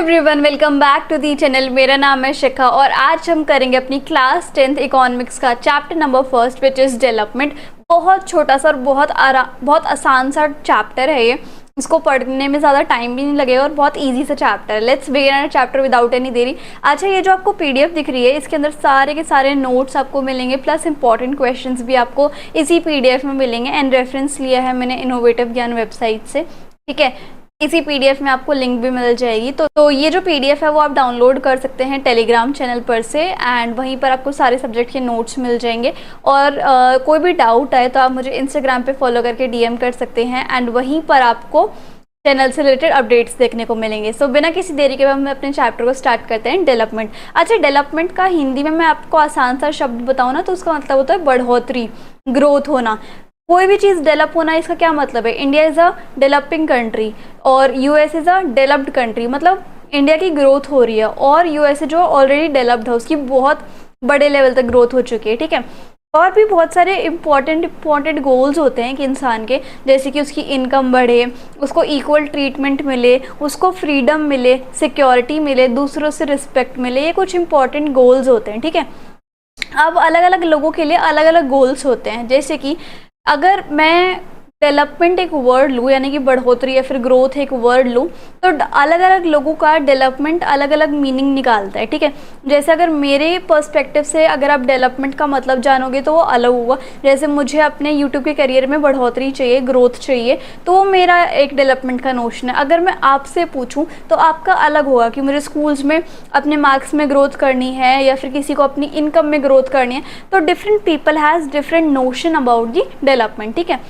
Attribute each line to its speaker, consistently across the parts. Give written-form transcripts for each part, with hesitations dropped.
Speaker 1: Everyone, welcome back to the channel. मेरा नाम है शिखा और आज हम करेंगे अपनी क्लास 10th इकोनॉमिक्स का chapter number first which is development. बहुत छोटा सा और बहुत आसान सा चैप्टर है ये। इसको पढ़ने में ज़्यादा टाइम भी नहीं लगेगा और बहुत इजी सा चैप्टर है। Let's begin our chapter without any देरी। अच्छा, ये जो आपको पीडीएफ दिख रही है इसके अंदर सारे के सारे नोट्स आपको मिलेंगे, प्लस इंपॉर्टेंट क्वेश्चंस भी आपको इसी पीडीएफ में मिलेंगे। एंड रेफरेंस लिया है मैंने इनोवेटिव ज्ञान वेबसाइट से, ठीक है। इसी पीडीएफ में आपको लिंक भी मिल जाएगी। तो ये जो पीडीएफ है वो आप डाउनलोड कर सकते हैं टेलीग्राम चैनल पर से, एंड वहीं पर आपको सारे सब्जेक्ट के नोट्स मिल जाएंगे। और कोई भी डाउट आए तो आप मुझे इंस्टाग्राम पे फॉलो करके डीएम कर सकते हैं, एंड वहीं पर आपको चैनल से रिलेटेड अपडेट्स देखने को मिलेंगे। सो बिना किसी देरी के हम अपने चैप्टर को स्टार्ट करते हैं। डेवलपमेंट। अच्छा, डेवलपमेंट का हिंदी में मैं आपको आसान सा शब्द बताऊँ ना तो उसका मतलब होता है बढ़ोतरी, ग्रोथ होना। कोई भी चीज़ डेवलप होना, इसका क्या मतलब है? India is a developing country और US is a developed country. मतलब इंडिया की ग्रोथ हो रही है और यूएस जो ऑलरेडी डेवलप्ड है उसकी बहुत बड़े लेवल तक ग्रोथ हो चुकी है, ठीक है। और भी बहुत सारे इम्पॉर्टेंट गोल्स होते हैं कि इंसान के, जैसे कि उसकी इनकम बढ़े, उसको इक्वल ट्रीटमेंट मिले, उसको फ्रीडम मिले, सिक्योरिटी मिले, दूसरों से रिस्पेक्ट मिले। ये कुछ इंपॉर्टेंट गोल्स होते हैं, ठीक है। अब अलग अलग लोगों के लिए अलग अलग गोल्स होते हैं। जैसे कि अगर मैं डेवलपमेंट एक वर्ड लूँ, यानी कि बढ़ोतरी या फिर ग्रोथ एक वर्ड लूँ, तो अलग अलग लोगों का डेवलपमेंट अलग अलग मीनिंग निकालता है, ठीक है। जैसे अगर मेरे पर्सपेक्टिव से अगर आप डेवलपमेंट का मतलब जानोगे तो वो अलग होगा। जैसे मुझे अपने यूट्यूब के करियर में बढ़ोतरी चाहिए, ग्रोथ चाहिए, तो वो मेरा एक डेवलपमेंट का नोशन है। अगर मैं आपसे पूछूँ तो आपका अलग होगा कि मुझे स्कूल्स में अपने मार्क्स में ग्रोथ करनी है या फिर किसी को अपनी इनकम में ग्रोथ करनी है। तो different people has different notion about the development, ठीक है।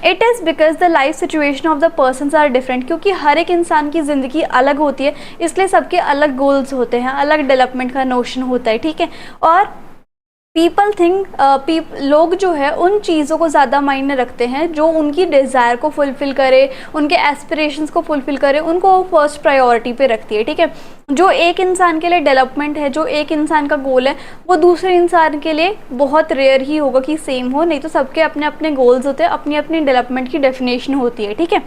Speaker 1: It is because the life situation of the persons are different. क्योंकि हर एक इंसान की ज़िंदगी अलग होती है, इसलिए सबके अलग गोल्स होते हैं, अलग डेवलपमेंट का नोशन होता है, ठीक है। और पीपल थिंक लोग जो है उन चीज़ों को ज़्यादा मायने रखते हैं जो उनकी डिज़ायर को फुलफ़िल करे, उनके एस्पिरेशंस को फुलफ़िल करे, उनको फर्स्ट प्रायोरिटी पे रखती है, ठीक है। जो एक इंसान के लिए डेवलपमेंट है, जो एक इंसान का गोल है, वो दूसरे इंसान के लिए बहुत रेयर ही होगा कि सेम हो। नहीं तो सबके अपने अपने गोल्स होते हैं, अपनी अपनी डेवलपमेंट की डेफिनेशन होती है, ठीक है।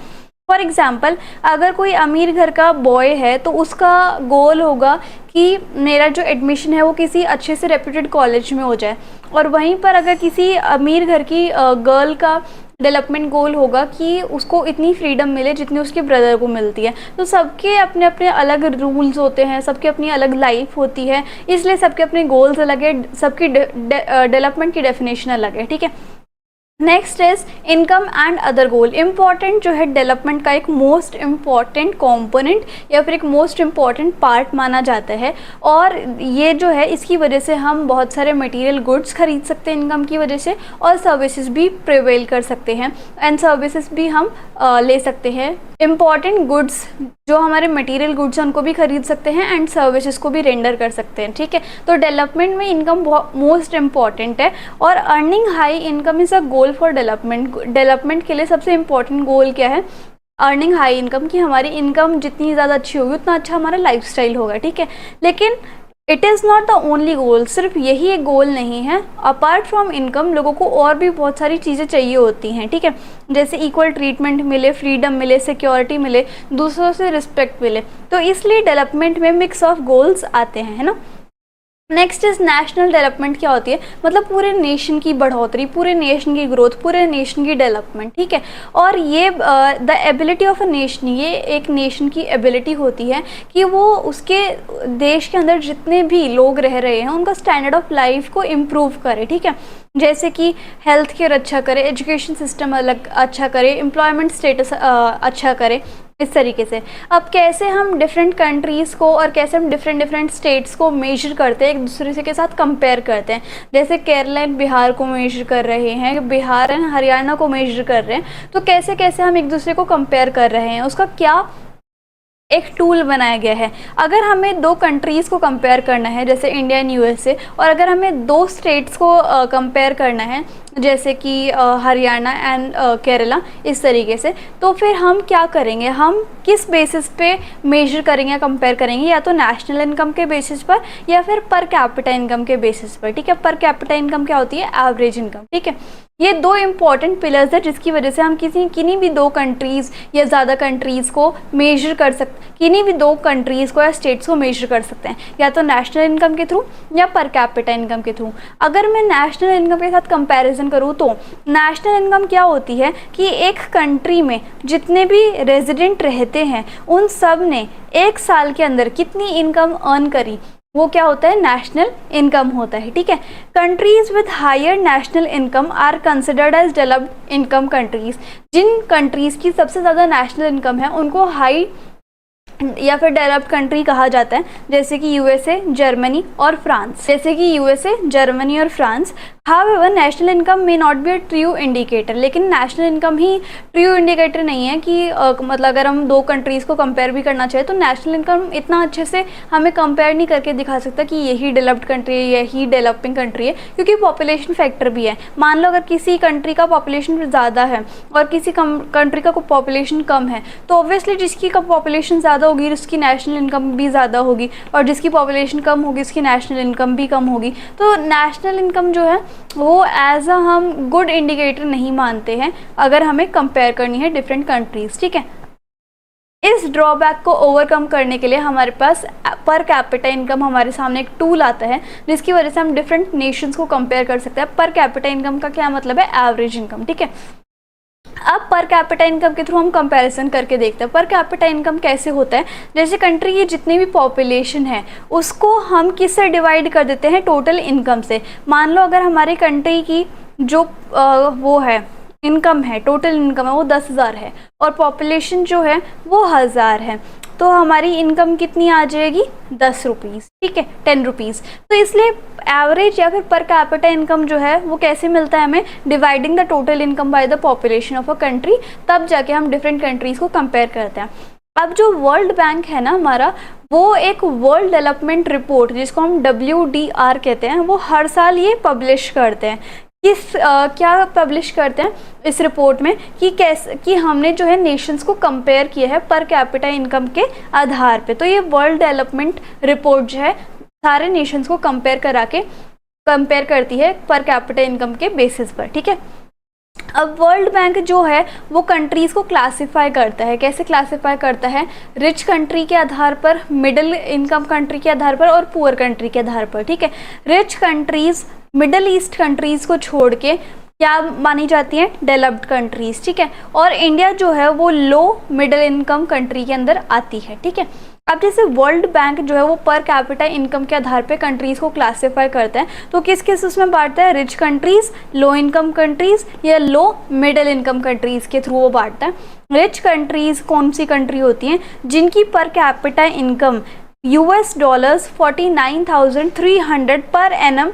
Speaker 1: फॉर एग्ज़ाम्पल, अगर कोई अमीर घर का बॉय है तो उसका गोल होगा कि मेरा जो एडमिशन है वो किसी अच्छे से रेप्यूटेड कॉलेज में हो जाए। और वहीं पर अगर किसी अमीर घर की गर्ल का डेवलपमेंट गोल होगा कि उसको इतनी फ्रीडम मिले जितनी उसके ब्रदर को मिलती है। तो सबके अपने अपने अलग रूल्स होते हैं, सबकी अपनी अलग लाइफ होती है, इसलिए सबके अपने गोल्स अलग है, सबकी डेवलपमेंट की डेफिनेशन अलग है, ठीक है। Next is income and other goal. Important जो है डेवलपमेंट का एक मोस्ट इम्पॉर्टेंट कंपोनेंट या फिर एक मोस्ट इम्पॉर्टेंट पार्ट माना जाता है। और ये जो है इसकी वजह से हम बहुत सारे मटेरियल गुड्स खरीद सकते हैं इनकम की वजह से, और सर्विसेज भी प्रिवेल कर सकते हैं, एंड सर्विसेज भी हम ले सकते हैं। इम्पॉर्टेंट गुड्स जो हमारे मटेरियल गुड्स हैं उनको भी खरीद सकते हैं एंड सर्विसेज को भी रेंडर कर सकते हैं, ठीक है। तो डेवलपमेंट में इनकम मोस्ट इम्पॉर्टेंट है। और earning high income is a goal for development. Development के लिए सबसे इम्पॉर्टेंट गोल क्या है? अर्निंग हाई इनकम, कि हमारी इनकम जितनी ज़्यादा अच्छी होगी उतना अच्छा हमारा लाइफस्टाइल होगा, ठीक है। लेकिन it is not the only goal. सिर्फ यही एक गोल नहीं है। अपार्ट फ्रॉम इनकम लोगों को और भी बहुत सारी चीज़ें चाहिए होती हैं, ठीक है। जैसे इक्वल ट्रीटमेंट मिले, फ्रीडम मिले, सिक्योरिटी मिले, दूसरों से रिस्पेक्ट मिले। तो इसलिए डेवलपमेंट में मिक्स ऑफ गोल्स आते हैं, है ना। Next is national development. क्या होती है? मतलब पूरे नेशन की बढ़ोतरी, पूरे नेशन की ग्रोथ, पूरे नेशन की डेवलपमेंट, ठीक है। और ये the ability of a nation, ये एक नेशन की एबिलिटी होती है कि वो उसके देश के अंदर जितने भी लोग रह रहे हैं उनका स्टैंडर्ड ऑफ लाइफ को इम्प्रूव करे, ठीक है। जैसे कि हेल्थ केयर अच्छा करे, एजुकेशन सिस्टम अलग अच्छा करे, एम्प्लॉयमेंट स्टेटस अच्छा करे, इस तरीके से। अब कैसे हम डिफरेंट कंट्रीज़ को और कैसे हम डिफरेंट स्टेट्स को मेजर करते हैं, एक दूसरे से के साथ कंपेयर करते हैं। जैसे केरला एंड बिहार को मेजर कर रहे हैं, बिहार एंड हरियाणा को मेजर कर रहे हैं, तो कैसे कैसे हम एक दूसरे को कंपेयर कर रहे हैं, उसका क्या एक टूल बनाया गया है। अगर हमें दो कंट्रीज़ को कंपेयर करना है जैसे इंडिया एंड यूएसए, और अगर हमें दो स्टेट्स को कंपेयर करना है जैसे कि हरियाणा एंड केरला, इस तरीके से, तो फिर हम क्या करेंगे? हम किस बेसिस पे मेजर करेंगे, कंपेयर करेंगे? या तो नेशनल इनकम के बेसिस पर या फिर पर कैपिटा इनकम के बेसिस पर, ठीक है। पर कैपिटा इनकम क्या होती है? एवरेज इनकम, ठीक है। ये दो इंपॉर्टेंट पिलर्स है जिसकी वजह से हम किन्हीं भी दो कंट्रीज़ या ज़्यादा कंट्रीज़ को मेजर कर सकते किन्हीं भी दो कंट्रीज़ को या स्टेट्स को मेजर कर सकते हैं, या तो नेशनल इनकम के थ्रू या पर कैपिटा इनकम के थ्रू। अगर मैं नेशनल इनकम के साथ कंपैरिजन करूँ तो नेशनल इनकम क्या होती है कि एक कंट्री में जितने भी रेजिडेंट रहते हैं उन सब ने एक साल के अंदर कितनी इनकम अर्न करी, वो क्या होता है, नेशनल इनकम होता है। ठीक है, countries with higher national income are considered as developed income countries. जिन कंट्रीज की सबसे ज़्यादा नेशनल इनकम है उनको हाई या फिर डेवलप्ड कंट्री कहा जाता है, जैसे कि यूएसए, जर्मनी और फ्रांस। जैसे कि यूएसए, जर्मनी और France. However national income may not be a true indicator, लेकिन नेशनल इनकम ही ट्रू इंडिकेटर नहीं है कि मतलब अगर हम दो कंट्रीज़ को कंपेयर भी करना चाहे तो नेशनल इनकम इतना अच्छे से हमें कंपेयर नहीं करके दिखा सकता कि यही डेवलप्ड कंट्री है, यही डेवलपिंग कंट्री है, क्योंकि पॉपुलेशन फैक्टर भी है। मान लो अगर किसी कंट्री का पॉपुलेशन ज़्यादा है और किसी कंट्री का पॉपुलेशन कम है, तो ऑब्वियसली जिसकी का पॉपुलेशन ज़्यादा होगी उसकी नेशनल इनकम भी ज़्यादा होगी, और जिसकी पॉपुलेशन कम होगी उसकी नेशनल इनकम भी कम होगी। तो नेशनल इनकम जो है वो एज अ हम गुड इंडिकेटर नहीं मानते हैं अगर हमें कंपेयर करनी है डिफरेंट कंट्रीज। ठीक है, इस ड्रॉबैक को ओवरकम करने के लिए हमारे पास पर कैपिटा इनकम हमारे सामने एक टूल आता है जिसकी वजह से हम डिफरेंट नेशंस को कंपेयर कर सकते हैं। पर कैपिटा इनकम का क्या मतलब है, एवरेज इनकम। ठीक है, अब पर कैपिटा इनकम के थ्रू हम कंपैरिजन करके देखते हैं पर कैपिटा इनकम कैसे होता है। जैसे कंट्री की जितनी भी पॉपुलेशन है उसको हम किससे डिवाइड कर देते हैं, टोटल इनकम से। मान लो अगर हमारी कंट्री की जो वो है इनकम है, टोटल इनकम है वो 10,000 है और पॉपुलेशन जो है वो 1000 है, तो हमारी इनकम कितनी आ जाएगी, 10 रुपीज़। ठीक है, 10 रुपीज़। तो इसलिए एवरेज या फिर पर कैपिटा इनकम जो है वो कैसे मिलता है हमें, dividing the total income by the population of a country, तब जाके हम डिफरेंट कंट्रीज़ को कंपेयर करते हैं। अब जो वर्ल्ड बैंक है ना हमारा, वो एक वर्ल्ड डेवलपमेंट रिपोर्ट जिसको हम WDR कहते हैं, वो हर साल ये पब्लिश करते हैं। क्या पब्लिश करते हैं इस रिपोर्ट में कि कैसे कि हमने जो है नेशंस को कंपेयर किया है पर कैपिटा इनकम के आधार पे। तो ये वर्ल्ड डेवलपमेंट रिपोर्ट जो है सारे नेशंस को कंपेयर करती है पर कैपिटा इनकम के बेसिस पर। ठीक है, अब वर्ल्ड बैंक जो है वो कंट्रीज़ को क्लासिफाई करता है। कैसे क्लासिफाई करता है, रिच कंट्री के आधार पर, मिडिल इनकम कंट्री के आधार पर और पुअर कंट्री के आधार पर। ठीक है, rich countries middle east countries को छोड़ के क्या मानी जाती हैं, डेवलप्ड कंट्रीज़। ठीक है, और इंडिया जो है वो लो मिडिल इनकम कंट्री के अंदर आती है। ठीक है, अब जैसे वर्ल्ड बैंक जो है वो पर कैपिटा इनकम के आधार पे कंट्रीज़ को क्लासिफाई करता है, तो किस किस उसमें बांटता है, rich countries, low income countries या लो मिडिल इनकम कंट्रीज़ के थ्रू वो बांटता है। रिच कंट्रीज़ कौन सी कंट्री होती हैं, जिनकी पर कैपिटा इनकम $49,300 पर एनम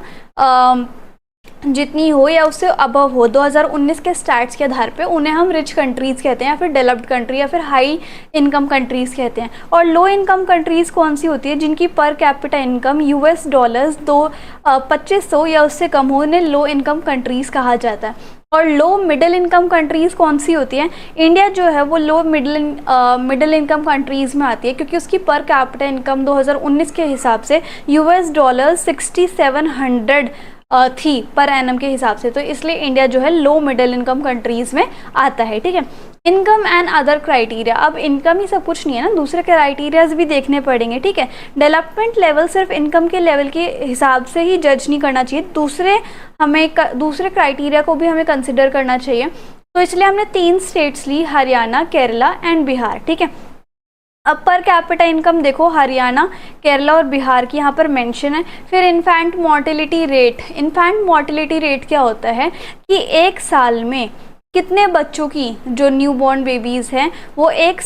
Speaker 1: जितनी हो या उससे अबव हो 2019 के स्टैट्स के आधार पे, उन्हें हम रिच कंट्रीज़ कहते हैं या फिर डेवलप्ड कंट्री या फिर हाई इनकम कंट्रीज़ कहते हैं। और लो इनकम कंट्रीज़ कौन सी होती है, जिनकी पर कैपिटा इनकम $2500 या उससे कम हो, उन्हें लो इनकम कंट्रीज़ कहा जाता है। और लो मिडिल इनकम कंट्रीज़ कौन सी होती हैं, इंडिया जो है वो लो मिडिल इनकम कंट्रीज़ में आती है, क्योंकि उसकी पर कैपिटा इनकम 2019 के हिसाब से $6700 थी पर एनम के हिसाब से, तो इसलिए इंडिया जो है लो मिडिल इनकम कंट्रीज़ में आता है। ठीक है, इनकम एंड अदर क्राइटेरिया। अब इनकम ही सब कुछ नहीं है ना, दूसरे क्राइटेरियाज भी देखने पड़ेंगे। ठीक है, डेवलपमेंट लेवल सिर्फ इनकम के लेवल के हिसाब से ही जज नहीं करना चाहिए, दूसरे क्राइटेरिया को भी हमें कंसिडर करना चाहिए। तो इसलिए हमने 3 स्टेट्स ली, हरियाणा, केरला एंड बिहार। ठीक है, अब पर कैपिटा इनकम देखो, हरियाणा, केरला और बिहार की यहाँ पर मेंशन है। फिर इन्फेंट मोर्टेलिटी रेट क्या होता है कि एक साल में कितने बच्चों की, जो न्यूबॉर्न बेबीज़ हैं, वो एक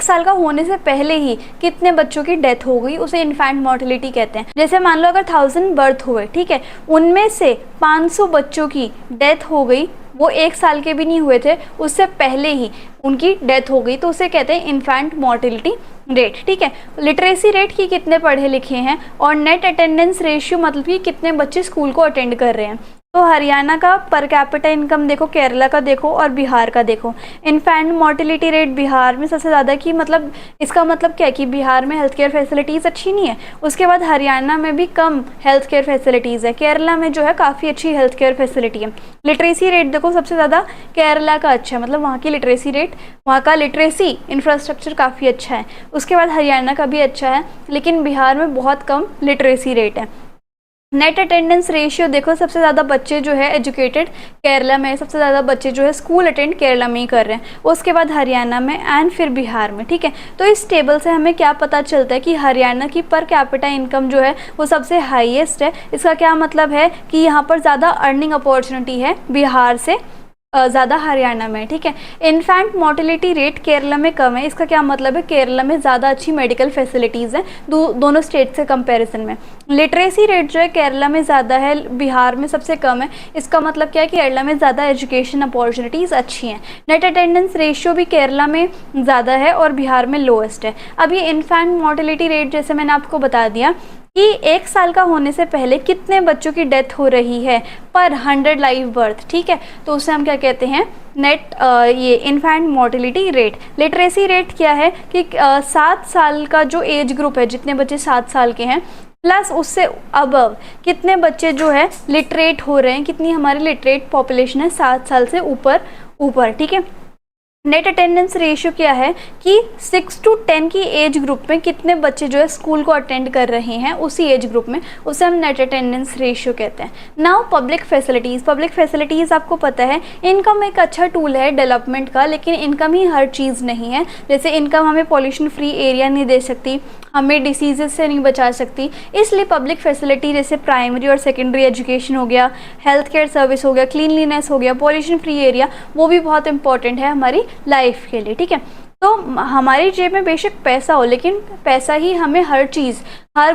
Speaker 1: साल का होने से पहले ही कितने बच्चों की डेथ हो गई, उसे इन्फेंट मोर्टेलिटी कहते हैं। जैसे मान लो अगर 1000 बर्थ हुए, ठीक है, उनमें से 500 बच्चों की डेथ हो गई, वो एक साल के भी नहीं हुए थे, उससे पहले ही उनकी डेथ हो गई, तो उसे कहते हैं इन्फेंट मोर्टेलिटी रेट। ठीक है, लिटरेसी रेट की कितने पढ़े लिखे हैं, और नेट अटेंडेंस रेशियो मतलब कि कितने बच्चे स्कूल को अटेंड कर रहे हैं, तो हरियाणा का पर कैपिटा इनकम देखो, केरला का देखो और बिहार का देखो। इन्फेंट मोर्टेलिटी रेट बिहार में सबसे ज़्यादा, कि मतलब इसका मतलब क्या है कि बिहार में हेल्थ केयर फैसिलिटीज़ अच्छी नहीं है। उसके बाद हरियाणा में भी कम हेल्थ केयर फैसिलिटीज़ है, केरला में जो है काफ़ी अच्छी हेल्थ केयर फैसिलिटी है। लिटरेसी रेट देखो सबसे ज़्यादा केरला का अच्छा है, मतलब वहाँ की लिटरेसी रेट, वहाँ का लिटरेसी इंफ्रास्ट्रक्चर काफ़ी अच्छा है। उसके बाद हरियाणा का भी अच्छा है, लेकिन बिहार में बहुत कम लिटरेसी रेट है। नेट अटेंडेंस रेशियो देखो, सबसे ज़्यादा बच्चे जो है एजुकेटेड केरला में, सबसे ज़्यादा बच्चे जो है स्कूल अटेंड केरला में ही कर रहे हैं, उसके बाद हरियाणा में एंड फिर बिहार में। ठीक है, तो इस टेबल से हमें क्या पता चलता है कि हरियाणा की पर कैपिटा इनकम जो है वो सबसे हाईएस्ट है। इसका क्या मतलब है कि यहाँ पर ज़्यादा अर्निंग अपॉर्चुनिटी है बिहार से ज़्यादा हरियाणा में। ठीक है, इन्फेंट मोर्टेलिटी रेट केरला में कम है। इसका क्या मतलब है, केरला में ज़्यादा अच्छी मेडिकल फैसिलिटीज़ हैं दोनों स्टेट से कंपैरिजन में। लिटरेसी रेट जो है केरला में ज़्यादा है, बिहार में सबसे कम है। इसका मतलब क्या है कि केरला में ज़्यादा एजुकेशन अपॉर्चुनिटीज़ अच्छी हैं। नेट अटेंडेंस रेशियो भी केरला में ज़्यादा है और बिहार में लोएस्ट है। अब ये इन्फेंट मोर्टेलिटी रेट जैसे मैंने आपको बता दिया कि 1 साल का होने से पहले कितने बच्चों की डेथ हो रही है पर 100 लाइव बर्थ। ठीक है, तो उसे हम क्या कहते हैं, नेट ये infant mortality rate. Literacy rate क्या है कि 7 साल का जो एज ग्रुप है, जितने बच्चे 7 साल के हैं प्लस उससे अबव कितने बच्चे जो है लिटरेट हो रहे हैं, कितनी हमारी लिटरेट पॉपुलेशन है 7 साल से ऊपर। ठीक है, नेट अटेंडेंस रेशियो क्या है कि 6 to 10 की एज ग्रुप में कितने बच्चे जो है स्कूल को अटेंड कर रहे हैं उसी एज ग्रुप में, उसे हम नेट अटेंडेंस रेशियो कहते हैं। नाउ पब्लिक फैसिलिटीज़ आपको पता है इनकम एक अच्छा टूल है डेवलपमेंट का, लेकिन इनकम ही हर चीज़ नहीं है। जैसे इनकम हमें पॉल्यूशन फ्री एरिया नहीं दे सकती, हमें डिसीजेस से नहीं बचा सकती, इसलिए पब्लिक फैसिलिटी जैसे प्राइमरी और सेकेंडरी एजुकेशन हो गया, हेल्थ केयर सर्विस हो गया, क्लीनलीनेस हो गया, पॉल्यूशन फ्री एरिया, वो भी बहुत इंपॉर्टेंट है हमारी लाइफ के लिए। ठीक है, तो हमारी जेब में बेशक पैसा हो, लेकिन पैसा ही हमें हर चीज़, हर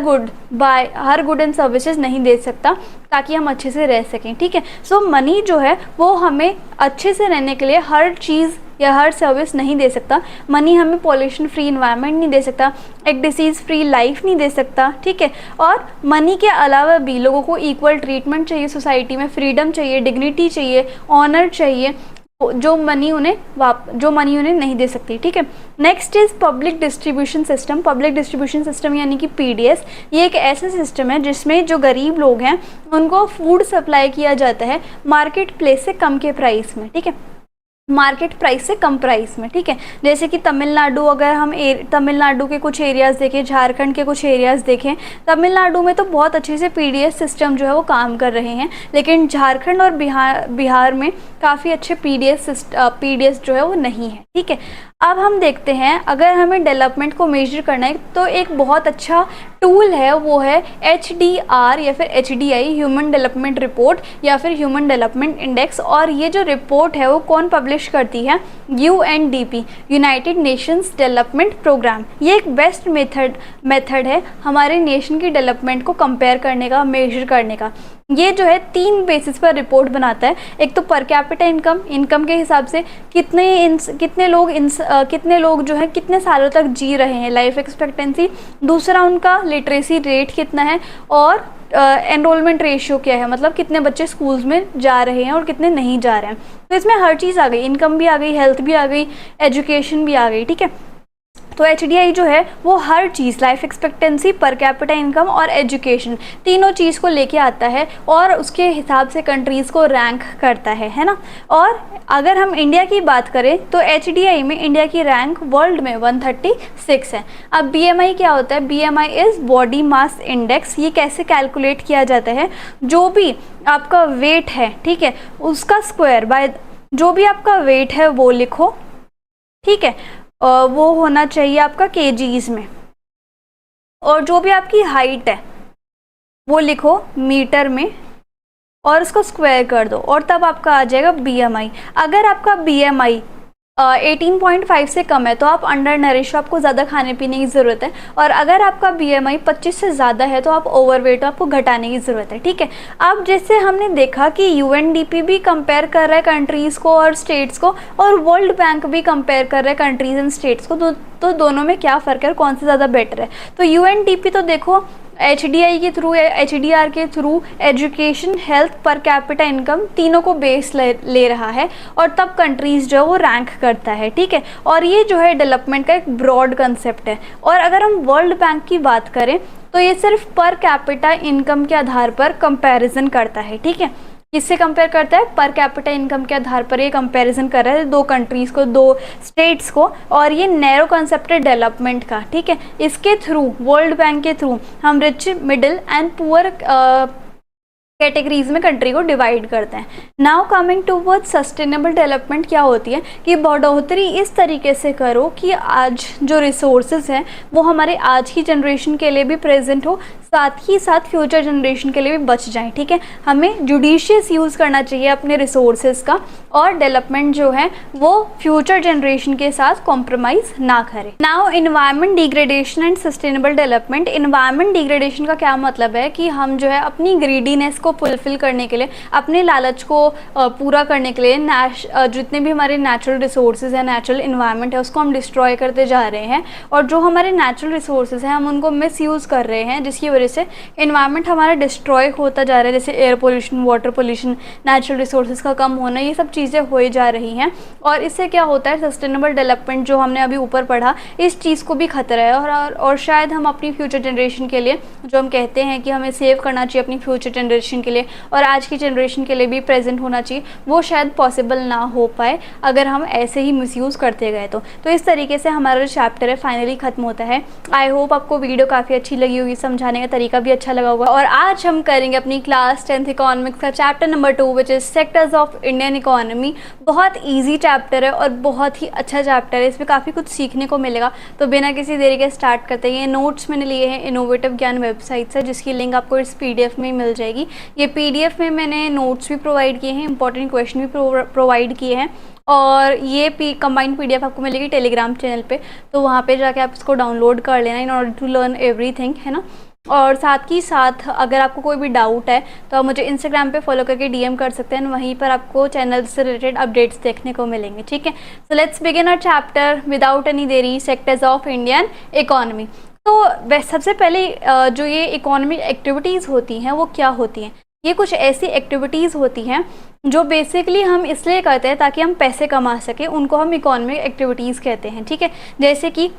Speaker 1: गुड एंड सर्विसेज नहीं दे सकता ताकि हम अच्छे से रह सकें। ठीक है, सो मनी जो है वो हमें अच्छे से रहने के लिए हर चीज़ या हर सर्विस नहीं दे सकता। मनी हमें पॉल्यूशन फ्री इन्वायरमेंट नहीं दे सकता, एक डिसीज़ फ्री लाइफ नहीं दे सकता। ठीक है, और मनी के अलावा भी लोगों को इक्वल ट्रीटमेंट चाहिए सोसाइटी में, फ्रीडम चाहिए, डिग्निटी चाहिए, ऑनर चाहिए, जो मनी उन्हें नहीं दे सकती। ठीक है, next is public distribution system यानी कि पीडीएस। ये एक ऐसा सिस्टम है जिसमें जो गरीब लोग हैं उनको फूड सप्लाई किया जाता है मार्केट प्लेस से कम के प्राइस में। ठीक है, मार्केट प्राइस से कम प्राइस में। ठीक है, जैसे कि तमिलनाडु, अगर हम तमिलनाडु के कुछ एरियाज़ देखें, झारखंड के कुछ एरियाज़ देखें, तमिलनाडु में तो बहुत अच्छे से पीडीएस सिस्टम जो है वो काम कर रहे हैं, लेकिन झारखंड और बिहार में काफ़ी अच्छे पीडीएस जो है वो नहीं है। ठीक है, अब हम देखते हैं अगर हमें डेवलपमेंट को मेजर करना है तो एक बहुत अच्छा टूल है, वो है HDR या फिर HDI, ह्यूमन डेवलपमेंट रिपोर्ट या फिर ह्यूमन डेवलपमेंट इंडेक्स। और ये जो रिपोर्ट है वो कौन पब्लिश करती है, UNDP, United Nations development programme. ये एक बेस्ट मेथड है हमारे नेशन की डेवलपमेंट को कंपेयर करने का, मेजर करने का। ये जो है 3 बेसिस पर रिपोर्ट बनाता है। एक तो पर कैपिटा इनकम के हिसाब से कितने लोग जो है कितने सालों तक जी रहे हैं, लाइफ एक्सपेक्टेंसी। दूसरा उनका लिटरेसी रेट कितना है, और एनरोलमेंट रेशियो क्या है, मतलब कितने बच्चे स्कूल्स में जा रहे हैं और कितने नहीं जा रहे हैं। तो इसमें हर चीज़ आ गई, इनकम भी आ गई, हेल्थ भी आ गई, एजुकेशन भी आ गई। ठीक है, तो HDI जो है वो हर चीज़, life expectancy, per capita income और एजुकेशन, तीनों चीज़ को लेके आता है और उसके हिसाब से कंट्रीज़ को रैंक करता है ना। और अगर हम इंडिया की बात करें तो HDI में इंडिया की रैंक वर्ल्ड में 136 है। अब BMI क्या होता है, BMI is body mass index. ये कैसे कैलकुलेट किया जाता है, जो भी आपका वेट है, ठीक है, उसका स्क्वायर बाय जो भी आपका वेट है वो लिखो। ठीक है, वो होना चाहिए आपका kgs में, और जो भी आपकी हाइट है वो लिखो मीटर में और उसको स्क्वायर कर दो, और तब आपका आ जाएगा BMI। अगर आपका BMI 18.5 से कम है तो आप अंडर नरिश, आपको ज़्यादा खाने पीने की ज़रूरत है। और अगर आपका BMI 25 से ज़्यादा है तो आप ओवरवेट हो, आपको घटाने की ज़रूरत है। ठीक है, अब जैसे हमने देखा कि UNDP भी कंपेयर कर रहा है कंट्रीज़ को और स्टेट्स को, और वर्ल्ड बैंक भी कंपेयर कर रहा है कंट्रीज़ एंड स्टेट्स को, तो दोनों में क्या फ़र्क है और कौन सा ज़्यादा बेटर है। तो यूएनडीपी तो देखो एचडीआई के थ्रू, एचडीआर के थ्रू एजुकेशन, हेल्थ, पर कैपिटा इनकम तीनों को बेस ले रहा है और तब कंट्रीज़ जो है वो रैंक करता है, ठीक है। और ये जो है डेवलपमेंट का एक ब्रॉड कंसेप्ट है। और अगर हम वर्ल्ड बैंक की बात करें तो ये सिर्फ पर कैपिटा इनकम के आधार पर कंपैरिजन करता है, ठीक है। किससे कंपेयर करता है? पर कैपिटा इनकम के आधार पर ये कंपैरिजन कर रहा है दो कंट्रीज़ को, दो स्टेट्स को, और ये नैरो कंसेप्ट है डेवलपमेंट का, ठीक है। इसके थ्रू, वर्ल्ड बैंक के थ्रू हम rich, middle and poor categories में कंट्री को डिवाइड करते हैं। Now coming toward sustainable development क्या होती है कि बढ़ोतरी इस तरीके से करो कि आज जो रिसोर्सेज हैं वो हमारे आज की जनरेशन के लिए भी प्रेजेंट हो, साथ ही साथ फ्यूचर जनरेशन के लिए भी बच जाए, ठीक है। हमें जुडिशियस यूज़ करना चाहिए अपने रिसोर्सेज का, और डेवलपमेंट जो है वो फ्यूचर जनरेशन के साथ कॉम्प्रोमाइज़ ना करे। Now environment degradation and sustainable development. Environment degradation का क्या मतलब है कि हम जो है अपनी ग्रीडीनेस को फुलफिल करने के लिए, अपने लालच को पूरा करने के लिए जितने भी हमारे नेचुरल रिसोर्सेज है, नेचुरल इन्वायरमेंट है, उसको हम डिस्ट्रॉय करते जा रहे हैं। और जो हमारे नेचुरल रिसोर्सेज हैं हम उनको मिस यूज़ कर रहे हैं, जिसकी वजह से इन्वायरमेंट हमारा डिस्ट्रॉय होता जा रहा है। जैसे air pollution, water pollution, natural resources का कम होना, ये सब चीज़ें हो जा रही हैं। और इससे क्या होता है, सस्टेनेबल डेवलपमेंट जो हमने अभी ऊपर पढ़ा, इस चीज़ को भी खतरा है। और शायद हम अपनी फ्यूचर जनरेशन के लिए, जो हम कहते हैं कि हमें सेव करना चाहिए अपनी फ्यूचर जनरेशन के लिए और आज की जनरेशन के लिए भी प्रेजेंट होना चाहिए, वो शायद पॉसिबल ना हो पाए अगर हम ऐसे ही मिसयूज़ करते गए तो इस तरीके से हमारा जो चैप्टर है फाइनली ख़त्म होता है। आई होप आपको वीडियो काफ़ी अच्छी लगी होगी, समझाने का तरीका भी अच्छा लगा होगा। और आज हम करेंगे अपनी क्लास 10th इकोनॉमिक्स का chapter number 2 which is sectors of Indian economy. बहुत ईजी चैप्टर है और बहुत ही अच्छा चैप्टर है, इसमें काफ़ी कुछ सीखने को मिलेगा। तो बिना किसी देरी के स्टार्ट करते हैं। ये नोट्स मैंने लिए हैं इनोवेटिव ज्ञान वेबसाइट से, जिसकी लिंक आपको इस PDF में मिल जाएगी। ये PDF में मैंने नोट्स भी प्रोवाइड किए हैं, इंपॉर्टेंट क्वेश्चन भी प्रोवाइड किए हैं, और ये कंबाइंड PDF आपको मिलेगी टेलीग्राम चैनल पे, तो वहाँ पे जाके आप इसको डाउनलोड कर लेना in order to learn everything, है ना। और साथ ही साथ अगर आपको कोई भी डाउट है तो आप मुझे इंस्टाग्राम पे फॉलो करके DM कर सकते हैं, वहीं पर आपको चैनल से रिलेटेड अपडेट्स देखने को मिलेंगे, ठीक है। So let's begin our chapter without any देरी, सेक्टर्स ऑफ इंडियन इकोनॉमी। तो सबसे पहले जो ये इकोनॉमिक एक्टिविटीज़ होती हैं वो क्या होती हैं? ये कुछ ऐसी एक्टिविटीज़ होती हैं जो बेसिकली हम इसलिए करते हैं ताकि हम पैसे कमा सकें, उनको हम इकोनॉमिक एक्टिविटीज़ कहते हैं, ठीक है। जैसे कि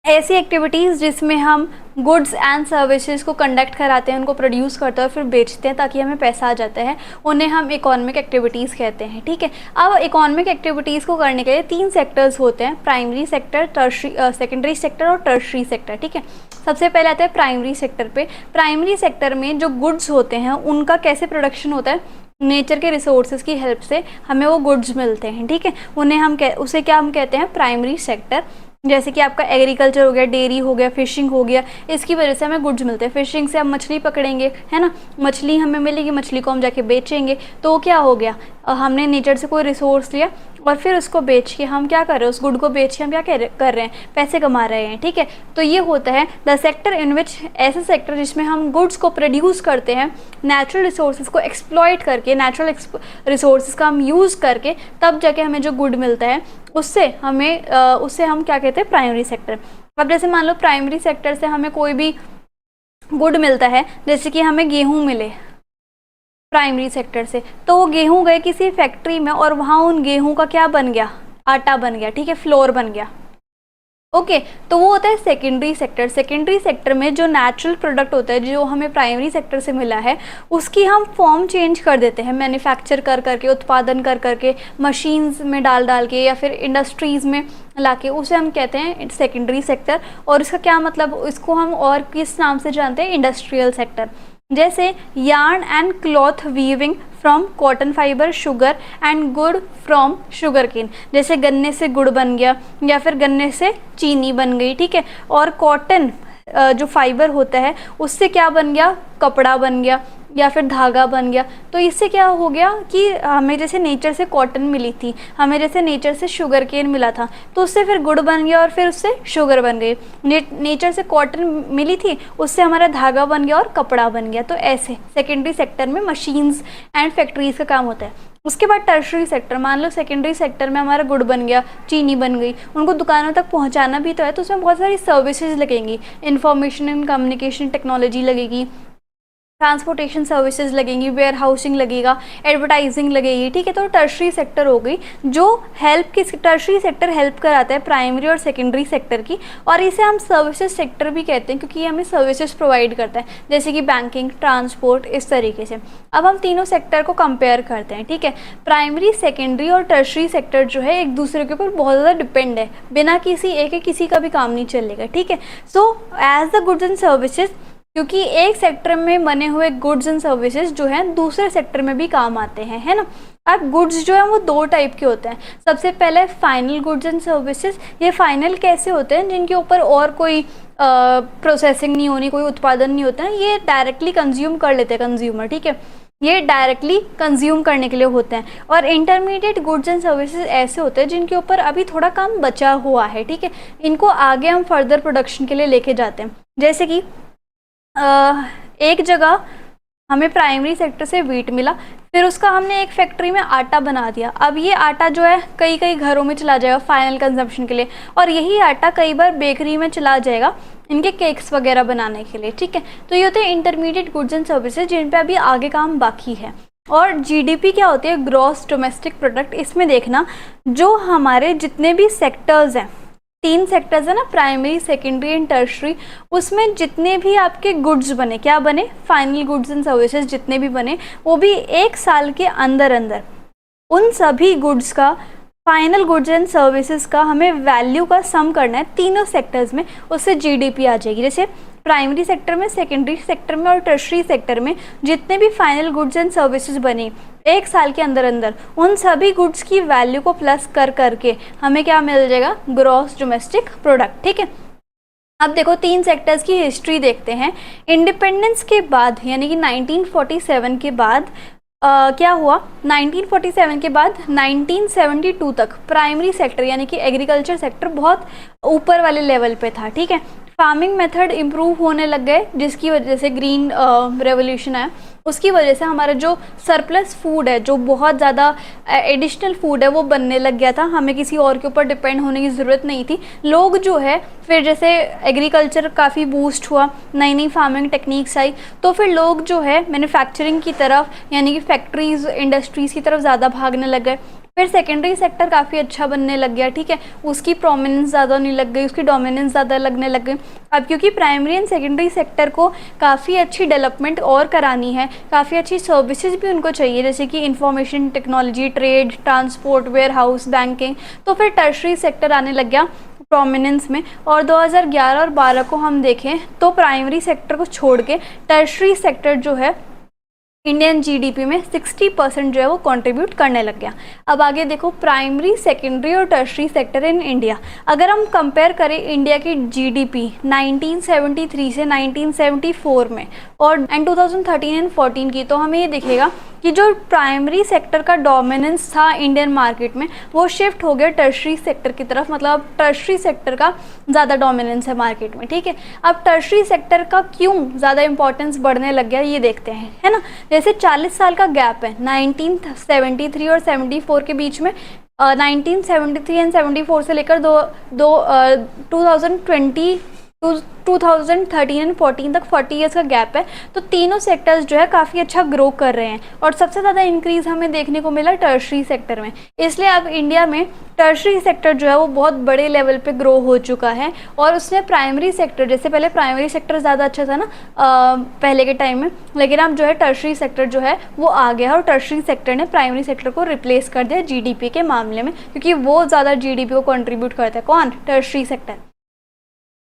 Speaker 1: ऐसी एक्टिविटीज़ जिसमें हम गुड्स एंड सर्विसेज को कंडक्ट कराते हैं, उनको प्रोड्यूस करते हैं और फिर बेचते हैं ताकि हमें पैसा आ जाता है, उन्हें हम इकोनॉमिक एक्टिविटीज़ कहते हैं, ठीक है। अब इकोनॉमिक एक्टिविटीज़ को करने के लिए 3 सेक्टर्स होते हैं, प्राइमरी सेक्टर, सेकेंडरी सेक्टर और टर्शरी सेक्टर, ठीक है। सबसे पहले आता है प्राइमरी सेक्टर पे। प्राइमरी सेक्टर में जो गुड्स होते हैं उनका कैसे प्रोडक्शन होता है, नेचर के रिसोर्सेज की हेल्प से हमें वो गुड्स मिलते हैं, ठीक है। उन्हें हम उसे क्या हम कहते हैं, प्राइमरी सेक्टर। जैसे कि आपका एग्रीकल्चर हो गया, डेयरी हो गया, फिशिंग हो गया, इसकी वजह से हमें गुड्स मिलते हैं। फिशिंग से हम मछली पकड़ेंगे, है ना, मछली हमें मिलेगी, मछली को हम जाके बेचेंगे, तो क्या हो गया, हमने नेचर से कोई रिसोर्स लिया और फिर उसको बेच के हम क्या कर रहे हैं, उस गुड को बेच के हम क्या कर रहे हैं, पैसे कमा रहे हैं, ठीक है। तो ये होता है द सेक्टर इन विच, ऐसा सेक्टर जिसमें हम गुड्स को प्रोड्यूस करते हैं, नेचुरल रिसोर्सेज को एक्सप्लॉइट करके, नेचुरल रिसोर्सेज का हम यूज़ करके, तब जाके हमें जो गुड मिलता है उससे हम क्या कहते हैं, प्राइमरी सेक्टर। अब जैसे मान लो प्राइमरी सेक्टर से हमें कोई भी गुड मिलता है, जैसे कि हमें गेहूँ मिले प्राइमरी सेक्टर से, तो वो गेहूँ गए किसी फैक्ट्री में और वहाँ उन गेहूँ का क्या बन गया, आटा बन गया, ठीक है, फ्लोर बन गया, ओके। तो वो होता है सेकेंडरी सेक्टर। सेकेंडरी सेक्टर में जो नेचुरल प्रोडक्ट होता है जो हमें प्राइमरी सेक्टर से मिला है, उसकी हम फॉर्म चेंज कर देते हैं, मैन्युफैक्चर कर करके, उत्पादन कर करके, मशीन्स में डाल के या फिर इंडस्ट्रीज़ में लाके, उसे हम कहते हैं सेकेंडरी सेक्टर। और इसका क्या मतलब, इसको हम और किस नाम से जानते हैं, इंडस्ट्रियल सेक्टर। जैसे yarn and cloth weaving from cotton fibre, sugar and गुड़ फ्रॉम शुगर केन, जैसे गन्ने से गुड़ बन गया या फिर गन्ने से चीनी बन गई, ठीक है। और कॉटन जो फाइबर होता है उससे क्या बन गया, कपड़ा बन गया या फिर धागा बन गया। तो इससे क्या हो गया कि हमें जैसे नेचर से कॉटन मिली थी, हमें जैसे नेचर से शुगर केन मिला था, तो उससे फिर गुड़ बन गया और फिर उससे शुगर बन गई। नेचर से कॉटन मिली थी, उससे हमारा धागा बन गया और कपड़ा बन गया। तो ऐसे सेकेंडरी सेक्टर में मशीन्स एंड फैक्ट्रीज का काम होता है। उसके बाद टर्शरी सेक्टर, मान लो सेकेंडरी सेक्टर में हमारा गुड़ बन गया, चीनी बन गई, उनको दुकानों तक पहुंचाना भी तो है, तो उसमें बहुत सारी सर्विसेज लगेंगी, इंफॉर्मेशन एंड कम्युनिकेशन टेक्नोलॉजी लगेगी, ट्रांसपोर्टेशन सर्विसेज लगेंगी, वेयर हाउसिंग लगेगा, एडवर्टाइजिंग लगेगी, ठीक है। तो टर्शरी सेक्टर हो गई जो हेल्प किस टर्शरी सेक्टर हेल्प कराता है प्राइमरी और सेकेंडरी सेक्टर की, और इसे हम सर्विसेज सेक्टर भी कहते हैं क्योंकि ये हमें सर्विसेज प्रोवाइड करता है, जैसे कि बैंकिंग, ट्रांसपोर्ट, इस तरीके से। अब हम तीनों सेक्टर को कंपेयर करते हैं, ठीक है। प्राइमरी, सेकेंडरी और टर्शरी सेक्टर जो है एक दूसरे के ऊपर बहुत ज़्यादा डिपेंड है, बिना किसी एक किसी का भी काम नहीं चलेगा, ठीक है। So as the goods and services, क्योंकि एक सेक्टर में बने हुए गुड्स एंड सर्विसेज जो हैं दूसरे सेक्टर में भी काम आते हैं, है ना। अब गुड्स जो है वो दो टाइप के होते हैं। सबसे पहले फाइनल गुड्स एंड सर्विसेज। ये फाइनल कैसे होते हैं? जिनके ऊपर और कोई प्रोसेसिंग नहीं होनी, कोई उत्पादन नहीं होता है, ये डायरेक्टली कंज्यूम कर लेते हैं कंज्यूमर, ठीक है। ये डायरेक्टली कंज्यूम करने के लिए होते हैं। और इंटरमीडिएट गुड्स एंड सर्विसेज ऐसे होते हैं जिनके ऊपर अभी थोड़ा काम बचा हुआ है, ठीक है। इनको आगे हम फर्दर प्रोडक्शन के लिए लेके जाते हैं। जैसे कि एक जगह हमें प्राइमरी सेक्टर से वीट मिला, फिर उसका हमने एक फैक्ट्री में आटा बना दिया। अब ये आटा जो है कई कई घरों में चला जाएगा फाइनल कंजम्पशन के लिए, और यही आटा कई बार बेकरी में चला जाएगा इनके केक्स वगैरह बनाने के लिए, ठीक है। तो ये होते हैं इंटरमीडिएट गुड्स एंड सर्विसेज जिन पे अभी आगे काम बाकी है। और जीडीपी क्या होती है? Gross domestic product. इसमें देखना जो हमारे जितने भी सेक्टर्स हैं, तीन सेक्टर्स है ना, प्राइमरी, सेकेंडरी एंड टर्शरी, उसमें जितने भी आपके गुड्स बने, क्या बने? फाइनल गुड्स एंड सर्विसेज जितने भी बने, वो भी एक साल के अंदर अंदर उन सभी गुड्स का, फाइनल गुड्स एंड सर्विसेज का हमें वैल्यू का सम करना है तीनों सेक्टर्स में, उससे जीडीपी आ जाएगी। जैसे प्राइमरी सेक्टर में, सेकेंडरी सेक्टर में और टर्शरी सेक्टर में जितने भी फाइनल गुड्स एंड सर्विसेज बने एक साल के अंदर अंदर, उन सभी गुड्स की वैल्यू को प्लस कर करके हमें क्या मिल जाएगा? ग्रॉस डोमेस्टिक प्रोडक्ट, ठीक है। अब देखो तीन सेक्टर्स की हिस्ट्री देखते हैं। इंडिपेंडेंस के बाद यानी कि 1947 के बाद क्या हुआ? 1947 के बाद 1972 तक प्राइमरी सेक्टर यानी कि एग्रीकल्चर सेक्टर बहुत ऊपर वाले लेवल पे था, ठीक है। फार्मिंग मेथड इम्प्रूव होने लग गए, जिसकी वजह से ग्रीन रेवोल्यूशन आया, उसकी वजह से हमारा जो सरप्लस फूड है, जो बहुत ज़्यादा एडिशनल फूड है, वो बनने लग गया था। हमें किसी और के ऊपर डिपेंड होने की ज़रूरत नहीं थी। लोग जो है फिर जैसे एग्रीकल्चर काफ़ी बूस्ट हुआ, नई नई फार्मिंग टेक्निक्स आई, तो फिर लोग जो है मैन्युफैक्चरिंग की तरफ यानी कि फैक्ट्रीज़, इंडस्ट्रीज़ की तरफ ज़्यादा भागने लग गए। फिर सेकेंडरी सेक्टर काफ़ी अच्छा बनने लग गया, ठीक है। उसकी प्रोमिनेंस ज़्यादा होने लग गई, उसकी डोमिनेंस ज़्यादा लगने लग गई। अब क्योंकि प्राइमरी एंड सेकेंडरी सेक्टर को काफ़ी अच्छी डेवलपमेंट और करानी है, काफ़ी अच्छी सर्विसेज भी उनको चाहिए, जैसे कि information technology, trade, transport, warehouse, banking, तो फिर टर्शरी सेक्टर आने लग गया प्रोमिनेंस में। और 2011 और 12 को हम देखें तो प्राइमरी सेक्टर को छोड़ के टर्शरी सेक्टर जो है इंडियन जीडीपी में 60% जो है वो कंट्रीब्यूट करने लग गया। अब आगे देखो प्राइमरी, सेकेंडरी और टर्शरी सेक्टर इन इंडिया। अगर हम कंपेयर करें इंडिया की जीडीपी 1973 से 1974 में और 2013 एंड 14 की, तो हमें ये दिखेगा कि जो प्राइमरी सेक्टर का डोमिनेंस था इंडियन मार्केट में, वो शिफ्ट हो गया टर्शरी सेक्टर की तरफ। मतलब टर्शरी सेक्टर का ज़्यादा डोमिनेंस है मार्केट में, ठीक है। अब टर्शरी सेक्टर का क्यों ज़्यादा इंपॉर्टेंस बढ़ने लग गया ये देखते हैं, है ना। जैसे 40 साल का गैप है 1973 और 74 के बीच में। 1973 एंड 74 से लेकर 2013 एंड 14 तक 40 ईयर्स का गैप है। तो तीनों सेक्टर्स जो है काफ़ी अच्छा ग्रो कर रहे हैं, और सबसे ज़्यादा इंक्रीज हमें देखने को मिला टर्शरी सेक्टर में। इसलिए अब इंडिया में टर्शरी सेक्टर जो है वो बहुत बड़े लेवल पे ग्रो हो चुका है, और उसने प्राइमरी सेक्टर, जैसे पहले प्राइमरी सेक्टर ज़्यादा अच्छा था ना पहले के टाइम में, लेकिन अब जो है टर्शरी सेक्टर जो है वो आ गया, और टर्शरी सेक्टर ने प्राइमरी सेक्टर को रिप्लेस कर दिया जीडीपी के मामले में, क्योंकि वो ज़्यादा जीडीपी को कंट्रीब्यूट करता है। कौन? Tertiary sector.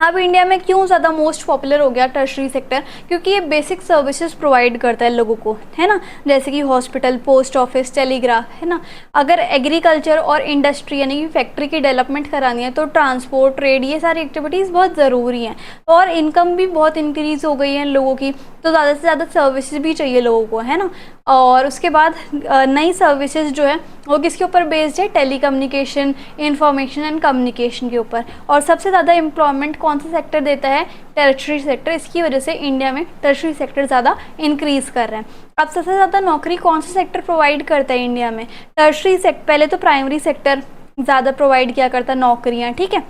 Speaker 1: अब इंडिया में क्यों ज़्यादा मोस्ट पॉपुलर हो गया टर्शरी सेक्टर? क्योंकि ये बेसिक सर्विसेज प्रोवाइड करता है लोगों को, है ना, जैसे कि हॉस्पिटल, पोस्ट ऑफिस, टेलीग्राफ, है ना। अगर एग्रीकल्चर और इंडस्ट्री यानी कि फैक्ट्री की डेवलपमेंट करानी है तो ट्रांसपोर्ट, ट्रेड, ये सारी एक्टिविटीज़ बहुत ज़रूरी हैं, और इनकम भी बहुत इंक्रीज़ हो गई है लोगों की, तो ज़्यादा से ज़्यादा सर्विसेज भी चाहिए लोगों को, है ना। और उसके बाद नई सर्विसेज जो है वो किसके ऊपर बेस्ड है? टेलीकम्युनिकेशन, इंफॉर्मेशन एंड कम्युनिकेशन के ऊपर। और सबसे ज़्यादा एम्प्लॉयमेंट कौन सा सेक्टर देता है? Tertiary sector. इसकी वजह से इंडिया में टर्शरी सेक्टर ज़्यादा इंक्रीज़ कर रहे हैं। अब सबसे ज़्यादा नौकरी कौन सा सेक्टर प्रोवाइड करता है इंडिया में? Tertiary sector. पहले तो प्राइमरी सेक्टर ज़्यादा प्रोवाइड किया करता नौकरियाँ, ठीक है,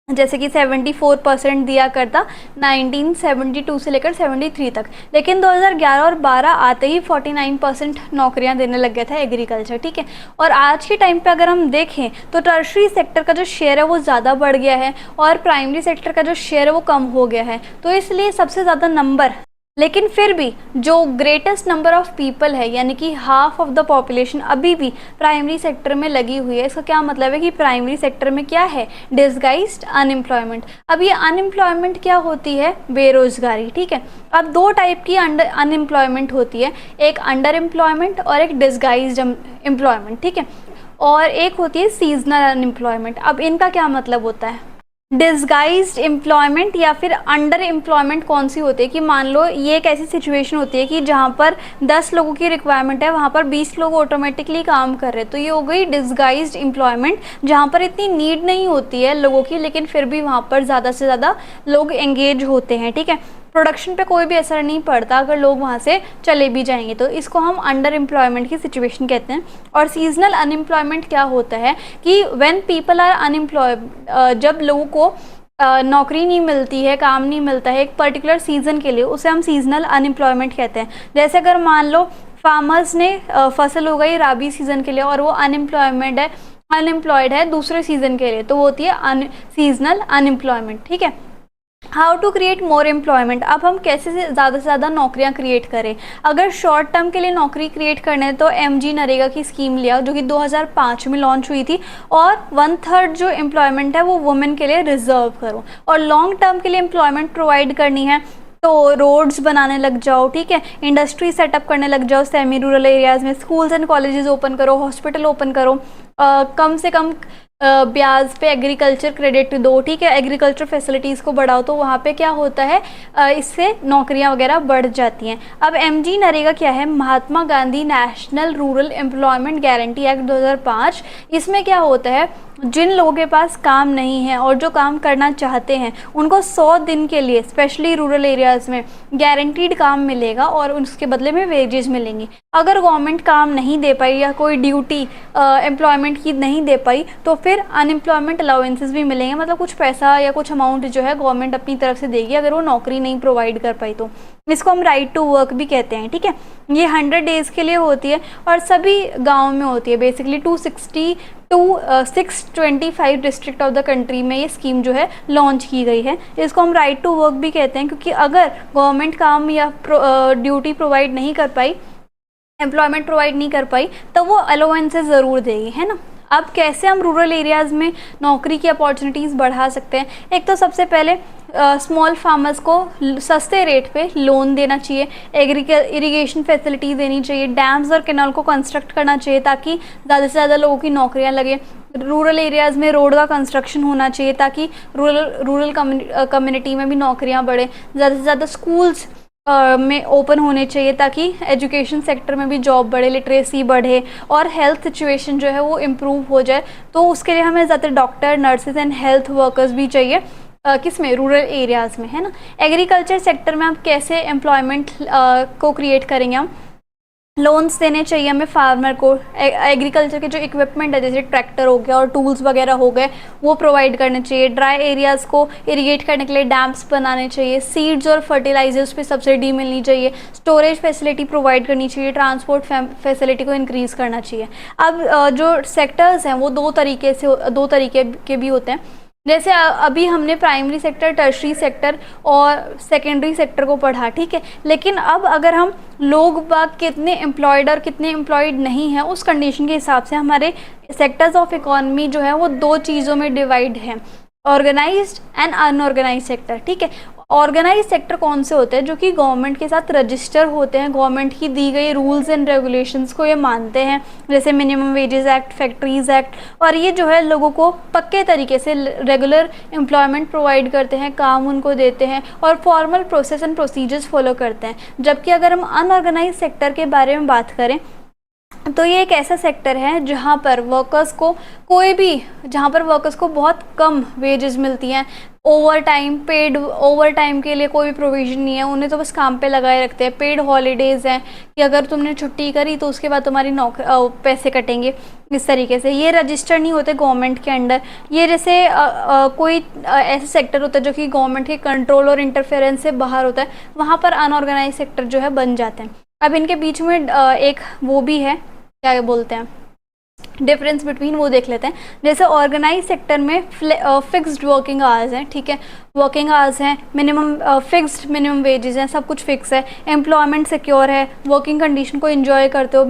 Speaker 1: जैसे कि 74% दिया करता 1972 से लेकर 73 तक, लेकिन 2011 और 12 आते ही 49% नौकरियां देने लग गया था एग्रीकल्चर, ठीक है। और आज के टाइम पे अगर हम देखें तो टर्शरी सेक्टर का जो शेयर है वो ज़्यादा बढ़ गया है और प्राइमरी सेक्टर का जो शेयर है वो कम हो गया है। तो इसलिए सबसे ज़्यादा नंबर, लेकिन फिर भी जो ग्रेटेस्ट नंबर ऑफ पीपल है, यानी कि हाफ ऑफ द पॉपुलेशन अभी भी प्राइमरी सेक्टर में लगी हुई है। इसका क्या मतलब है कि प्राइमरी सेक्टर में क्या है? Disguised unemployment. अब ये अनएम्प्लॉयमेंट क्या होती है? बेरोजगारी, ठीक है। अब दो टाइप की अनएम्प्लॉयमेंट होती है, एक अंडर एम्प्लॉयमेंट और एक डिसगाइज्ड एम्प्लॉयमेंट, ठीक है, और एक होती है सीजनल अनएम्प्लॉयमेंट। अब इनका क्या मतलब होता है? डिसगाइज्ड एम्प्लॉयमेंट या फिर अंडर एम्प्लॉयमेंट कौन सी होती है कि मान लो ये एक ऐसी सिचुएशन होती है कि जहाँ पर 10 लोगों की रिक्वायरमेंट है, वहाँ पर 20 लोग ऑटोमेटिकली काम कर रहे हैं, तो ये हो गई डिसगाइज्ड एम्प्लॉयमेंट, जहाँ पर इतनी नीड नहीं होती है लोगों की, लेकिन फिर भी वहाँ पर ज़्यादा से ज़्यादा लोग एंगेज होते हैं, ठीक है। प्रोडक्शन पे कोई भी असर नहीं पड़ता अगर लोग वहाँ से चले भी जाएंगे, तो इसको हम अंडर एम्प्लॉयमेंट की सिचुएशन कहते हैं। और सीजनल अनएम्प्लॉयमेंट क्या होता है कि व्हेन पीपल आर अनएम्प्लॉयड, जब लोगों को नौकरी नहीं मिलती है, काम नहीं मिलता है एक पर्टिकुलर सीजन के लिए, उसे हम सीजनल अनएम्प्लॉयमेंट कहते हैं। जैसे अगर मान लो फार्मर्स ने फसल उगाई राबी सीजन के लिए और वो अनएम्प्लॉयड है दूसरे सीजन के लिए, तो वो होती है सीजनल अनएम्प्लॉयमेंट, ठीक है। How to create more employment. अब हम कैसे से ज़्यादा नौकरियां क्रिएट करें? अगर शॉर्ट टर्म के लिए नौकरी क्रिएट करने है तो MG नरेगा की स्कीम लिया जो कि 2005 में लॉन्च हुई थी, और 1/3 जो एम्प्लॉयमेंट है वो वुमेन के लिए रिजर्व करो। और लॉन्ग टर्म के लिए एम्प्लॉयमेंट प्रोवाइड करनी है तो रोड्स बनाने लग जाओ, ठीक है, इंडस्ट्री सेटअप करने लग जाओ सेमी रूरल एरियाज़ में, स्कूल्स एंड कॉलेजेस ओपन करो, हॉस्पिटल ओपन करो, कम से कम ब्याज पे एग्रीकल्चर क्रेडिट दो, ठीक है, एग्रीकल्चर फैसिलिटीज़ को बढ़ाओ, तो वहाँ पे क्या होता है, इससे नौकरियाँ वगैरह बढ़ जाती हैं। अब MG नरेगा क्या है? Mahatma Gandhi national rural employment guarantee act 2005। इसमें क्या होता है, जिन लोगों के पास काम नहीं है और जो काम करना चाहते हैं उनको 100 दिन के लिए स्पेशली रूरल एरियाज़ में गारंटीड काम मिलेगा और उसके बदले में वेजेस मिलेंगी। अगर गवर्नमेंट काम नहीं दे पाई या कोई ड्यूटी एम्प्लॉयमेंट की नहीं दे पाई तो फिर अनएम्प्लॉयमेंट अलाउंसेस भी मिलेंगे, मतलब कुछ पैसा या कुछ अमाउंट जो है गवर्नमेंट अपनी तरफ से देगी अगर वो नौकरी नहीं प्रोवाइड कर पाई तो। इसको हम राइट टू वर्क भी कहते हैं, ठीक है। ये 100 डेज़ के लिए होती है और सभी गाँव में होती है। Basically 625 district of the country में ये स्कीम जो है लॉन्च की गई है। इसको हम राइट टू वर्क भी कहते हैं क्योंकि अगर गवर्नमेंट काम या ड्यूटी प्रोवाइड नहीं कर पाई, एम्प्लॉयमेंट प्रोवाइड नहीं कर पाई, तो वो अलाउंसेस ज़रूर देगी, है ना। अब कैसे हम रूरल एरियाज़ में नौकरी की अपॉर्चुनिटीज़ बढ़ा सकते हैं? एक तो सबसे पहले स्मॉल फार्मर्स को सस्ते रेट पे लोन देना चाहिए, इरिगेशन फैसिलिटी देनी चाहिए, डैम्स और कैनाल को कंस्ट्रक्ट करना चाहिए ताकि ज़्यादा से ज़्यादा लोगों की नौकरियां लगे। रूरल एरियाज़ में रोड का कंस्ट्रक्शन होना चाहिए ताकि रूरल कम्युनिटी में भी नौकरियां बढ़े। ज़्यादा से ज़्यादा स्कूल्स में ओपन होने चाहिए ताकि एजुकेशन सेक्टर में भी जॉब बढ़े, लिटरेसी बढ़े और हेल्थ सिचुएशन जो है वो इम्प्रूव हो जाए। तो उसके लिए हमें ज़्यादा doctor, nurses and health workers भी चाहिए, किस में? रूरल एरियाज़ में, है ना। एग्रीकल्चर सेक्टर में हम कैसे एम्प्लॉयमेंट को क्रिएट करेंगे? हम लोन्स देने चाहिए हमें फार्मर को, एग्रीकल्चर के जो इक्विपमेंट है जैसे ट्रैक्टर हो गया और टूल्स वगैरह हो गए वो प्रोवाइड करने चाहिए। ड्राई एरियाज़ को इरिगेट करने के लिए डैम्स बनाने चाहिए, सीड्स और फर्टिलाइजर्स पे सब्सिडी मिलनी चाहिए, स्टोरेज फैसिलिटी प्रोवाइड करनी चाहिए, ट्रांसपोर्ट फैसिलिटी को इंक्रीज़ करना चाहिए। अब जो सेक्टर्स हैं वो दो तरीके के भी होते हैं। जैसे अभी हमने प्राइमरी सेक्टर, टर्शरी सेक्टर और सेकेंडरी सेक्टर को पढ़ा, ठीक है, लेकिन अब अगर हम लोग बाग कितने एम्प्लॉयड और कितने एम्प्लॉयड नहीं हैं उस कंडीशन के हिसाब से हमारे सेक्टर्स ऑफ इकोनॉमी जो है वो दो चीज़ों में डिवाइड है, ऑर्गेनाइज्ड एंड अनऑर्गेनाइज्ड सेक्टर, ठीक है। ऑर्गेनाइज सेक्टर कौन से होते हैं? जो कि गवर्नमेंट के साथ रजिस्टर होते हैं, गवर्नमेंट की दी गई रूल्स एंड रेगुलेशंस को ये मानते हैं, जैसे minimum wages act, factories act, और ये जो है लोगों को पक्के तरीके से रेगुलर एम्प्लॉयमेंट प्रोवाइड करते हैं, काम उनको देते हैं और formal process and procedures follow करते हैं। जबकि अगर हम अनऑर्गेनाइज सेक्टर के बारे में बात करें तो ये एक ऐसा सेक्टर है जहाँ पर वर्कर्स को बहुत कम वेजेस मिलती हैं, over time, paid over time के लिए कोई भी प्रोविज़न नहीं है, उन्हें तो बस काम पे लगाए रखते हैं। पेड हॉलीडेज़ हैं कि अगर तुमने छुट्टी करी तो उसके बाद तुम्हारी पैसे कटेंगे, इस तरीके से। ये रजिस्टर नहीं होते गवर्नमेंट के अंडर। ये जैसे कोई ऐसा सेक्टर होता है जो कि गवर्नमेंट के कंट्रोल और इंटरफेरेंस से बाहर होता है, वहाँ पर अनऑर्गेनाइज सेक्टर जो है बन जाते हैं। अब इनके बीच में एक वो भी है, क्या बोलते हैं, डिफरेंस बिटवीन, वो देख लेते हैं। जैसे ऑर्गेनाइज सेक्टर में फिक्स्ड वर्किंग आवर्स हैं, ठीक है, वर्किंग आवर्स हैं, मिनिमम फिक्स्ड मिनिमम वेजेस हैं, सब कुछ फिक्स है, एम्प्लॉयमेंट सिक्योर है, वर्किंग कंडीशन को एंजॉय करते हो,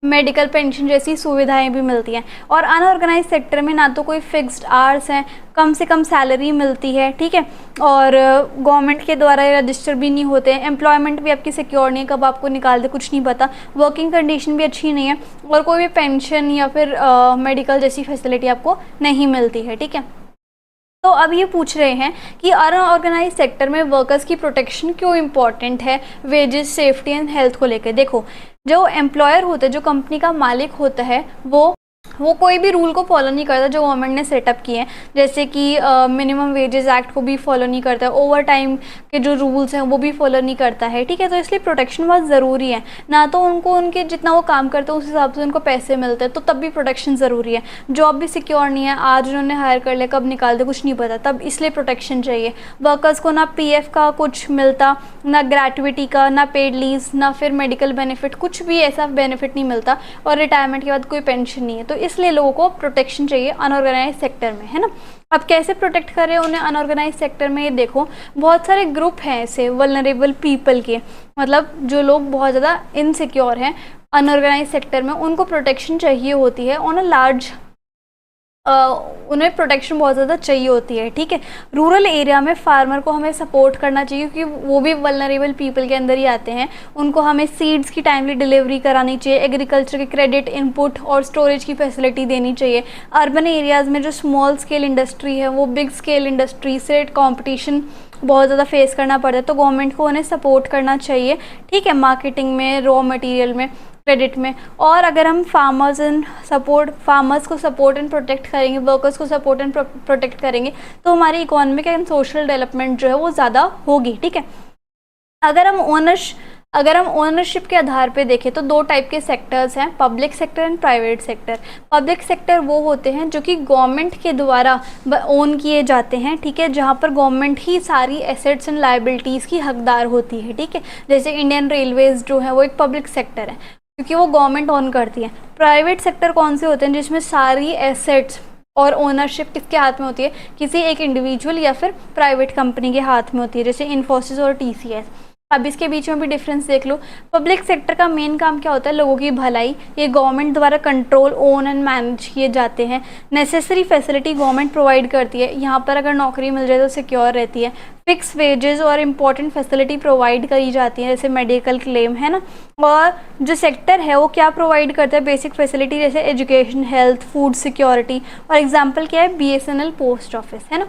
Speaker 1: मेडिकल पेंशन जैसी सुविधाएं भी मिलती हैं। और अनऑर्गेनाइज सेक्टर में ना तो कोई फिक्स्ड आवर्स हैं, कम से कम सैलरी मिलती है, ठीक है, और गवर्नमेंट के द्वारा रजिस्टर भी नहीं होते हैं, एम्प्लॉयमेंट भी आपकी सिक्योर नहीं है, कब आपको निकाल दे कुछ नहीं पता, वर्किंग कंडीशन भी अच्छी नहीं है, और कोई भी पेंशन या फिर मेडिकल जैसी फैसिलिटी आपको नहीं मिलती है, ठीक है। तो अब ये पूछ रहे हैं कि अनऑर्गेनाइज सेक्टर में वर्कर्स की प्रोटेक्शन क्यों इम्पॉर्टेंट है वेजेस, सेफ्टी एंड हेल्थ को लेकर। देखो, जो एम्प्लॉयर होता है, जो कंपनी का मालिक होता है, वो कोई भी रूल को फॉलो नहीं करता जो गवर्नमेंट ने सेटअप किए हैं, जैसे कि मिनिमम वेजेस एक्ट को भी फॉलो नहीं करता है, ओवर टाइम के जो रूल्स हैं वो भी फॉलो नहीं करता है, ठीक है। तो इसलिए प्रोटेक्शन बहुत ज़रूरी है। ना तो उनको उनके जितना वो काम करते हैं उस हिसाब से उनको पैसे मिलते हैं, तो तब भी प्रोटेक्शन ज़रूरी है। जॉब भी सिक्योर नहीं है, आज उन्होंने हायर कर लिया, कब निकाल दे कुछ नहीं पता, तब इसलिए प्रोटेक्शन चाहिए। वर्कर्स को ना PF का कुछ मिलता, ना ग्रेट्युटी का, ना पेड लीव, ना फिर मेडिकल बेनिफिट, कुछ भी ऐसा बेनिफिट नहीं मिलता, और रिटायरमेंट के बाद कोई पेंशन नहीं है। तो इसलिए लोगों को प्रोटेक्शन चाहिए अनऑर्गेनाइज सेक्टर में, है ना। अब कैसे प्रोटेक्ट करें उन्हें अनऑर्गेनाइज सेक्टर में, ये देखो, बहुत सारे ग्रुप हैं ऐसे वल्नरेबल पीपल के, मतलब जो लोग बहुत ज़्यादा इनसिक्योर हैं अनऑर्गेनाइज सेक्टर में, उनको प्रोटेक्शन चाहिए होती है ऑन अ लार्ज, उन्हें प्रोटेक्शन बहुत ज़्यादा चाहिए होती है, ठीक है। रूरल एरिया में फार्मर को हमें सपोर्ट करना चाहिए, क्योंकि वो भी वल्नरेबल पीपल के अंदर ही आते हैं। उनको हमें सीड्स की टाइमली डिलीवरी करानी चाहिए, एग्रीकल्चर के क्रेडिट, इनपुट और स्टोरेज की फैसिलिटी देनी चाहिए। अर्बन एरियाज़ में जो स्मॉल स्केल इंडस्ट्री है वो बिग स्केल इंडस्ट्री से कंपटीशन बहुत ज़्यादा फेस करना पड़ता है, तो गवर्नमेंट को उन्हें सपोर्ट करना चाहिए, ठीक है, मार्केटिंग में, रॉ मटेरियल में, क्रेडिट में। और अगर हम फार्मर्स को सपोर्ट एंड प्रोटेक्ट करेंगे, वर्कर्स को सपोर्ट एंड प्रोटेक्ट करेंगे, तो हमारी इकोनॉमिक एंड सोशल डेवलपमेंट जो है वो ज़्यादा होगी, ठीक है। अगर हम ओनरशिप के आधार पे देखें तो दो टाइप के सेक्टर्स हैं, public sector and private sector. Public sector वो होते हैं जो कि गवर्नमेंट के द्वारा ओन किए जाते हैं, ठीक है, जहाँ पर गवर्नमेंट ही सारी एसेट्स एंड लायबिलिटीज़ की हकदार होती है, ठीक है। जैसे इंडियन रेलवेज़ जो है वो एक पब्लिक सेक्टर है, क्योंकि वो गवर्नमेंट ओन करती है। प्राइवेट सेक्टर कौन से होते हैं, जिसमें सारी एसेट्स और ओनरशिप किसके हाथ में होती है, किसी एक इंडिविजुअल या फिर प्राइवेट कंपनी के हाथ में होती है, जैसे इन्फोसिस और TCS। अब इसके बीच में भी डिफरेंस देख लो। पब्लिक सेक्टर का मेन काम क्या होता है, लोगों की भलाई, ये गवर्नमेंट द्वारा कंट्रोल, ओन एंड मैनेज किए जाते हैं। नेसेसरी फैसिलिटी गवर्नमेंट प्रोवाइड करती है, यहाँ पर अगर नौकरी मिल जाए तो सिक्योर रहती है। फिक्स वेजेस और इम्पॉर्टेंट फैसिलिटी प्रोवाइड करी जाती है, जैसे मेडिकल क्लेम, है ना। और जो सेक्टर है वो क्या प्रोवाइड करता है, बेसिक फैसिलिटी, जैसे एजुकेशन, हेल्थ, फूड सिक्योरिटी। और एग्जाम्पल क्या है, BSNL पोस्ट ऑफिस, है ना।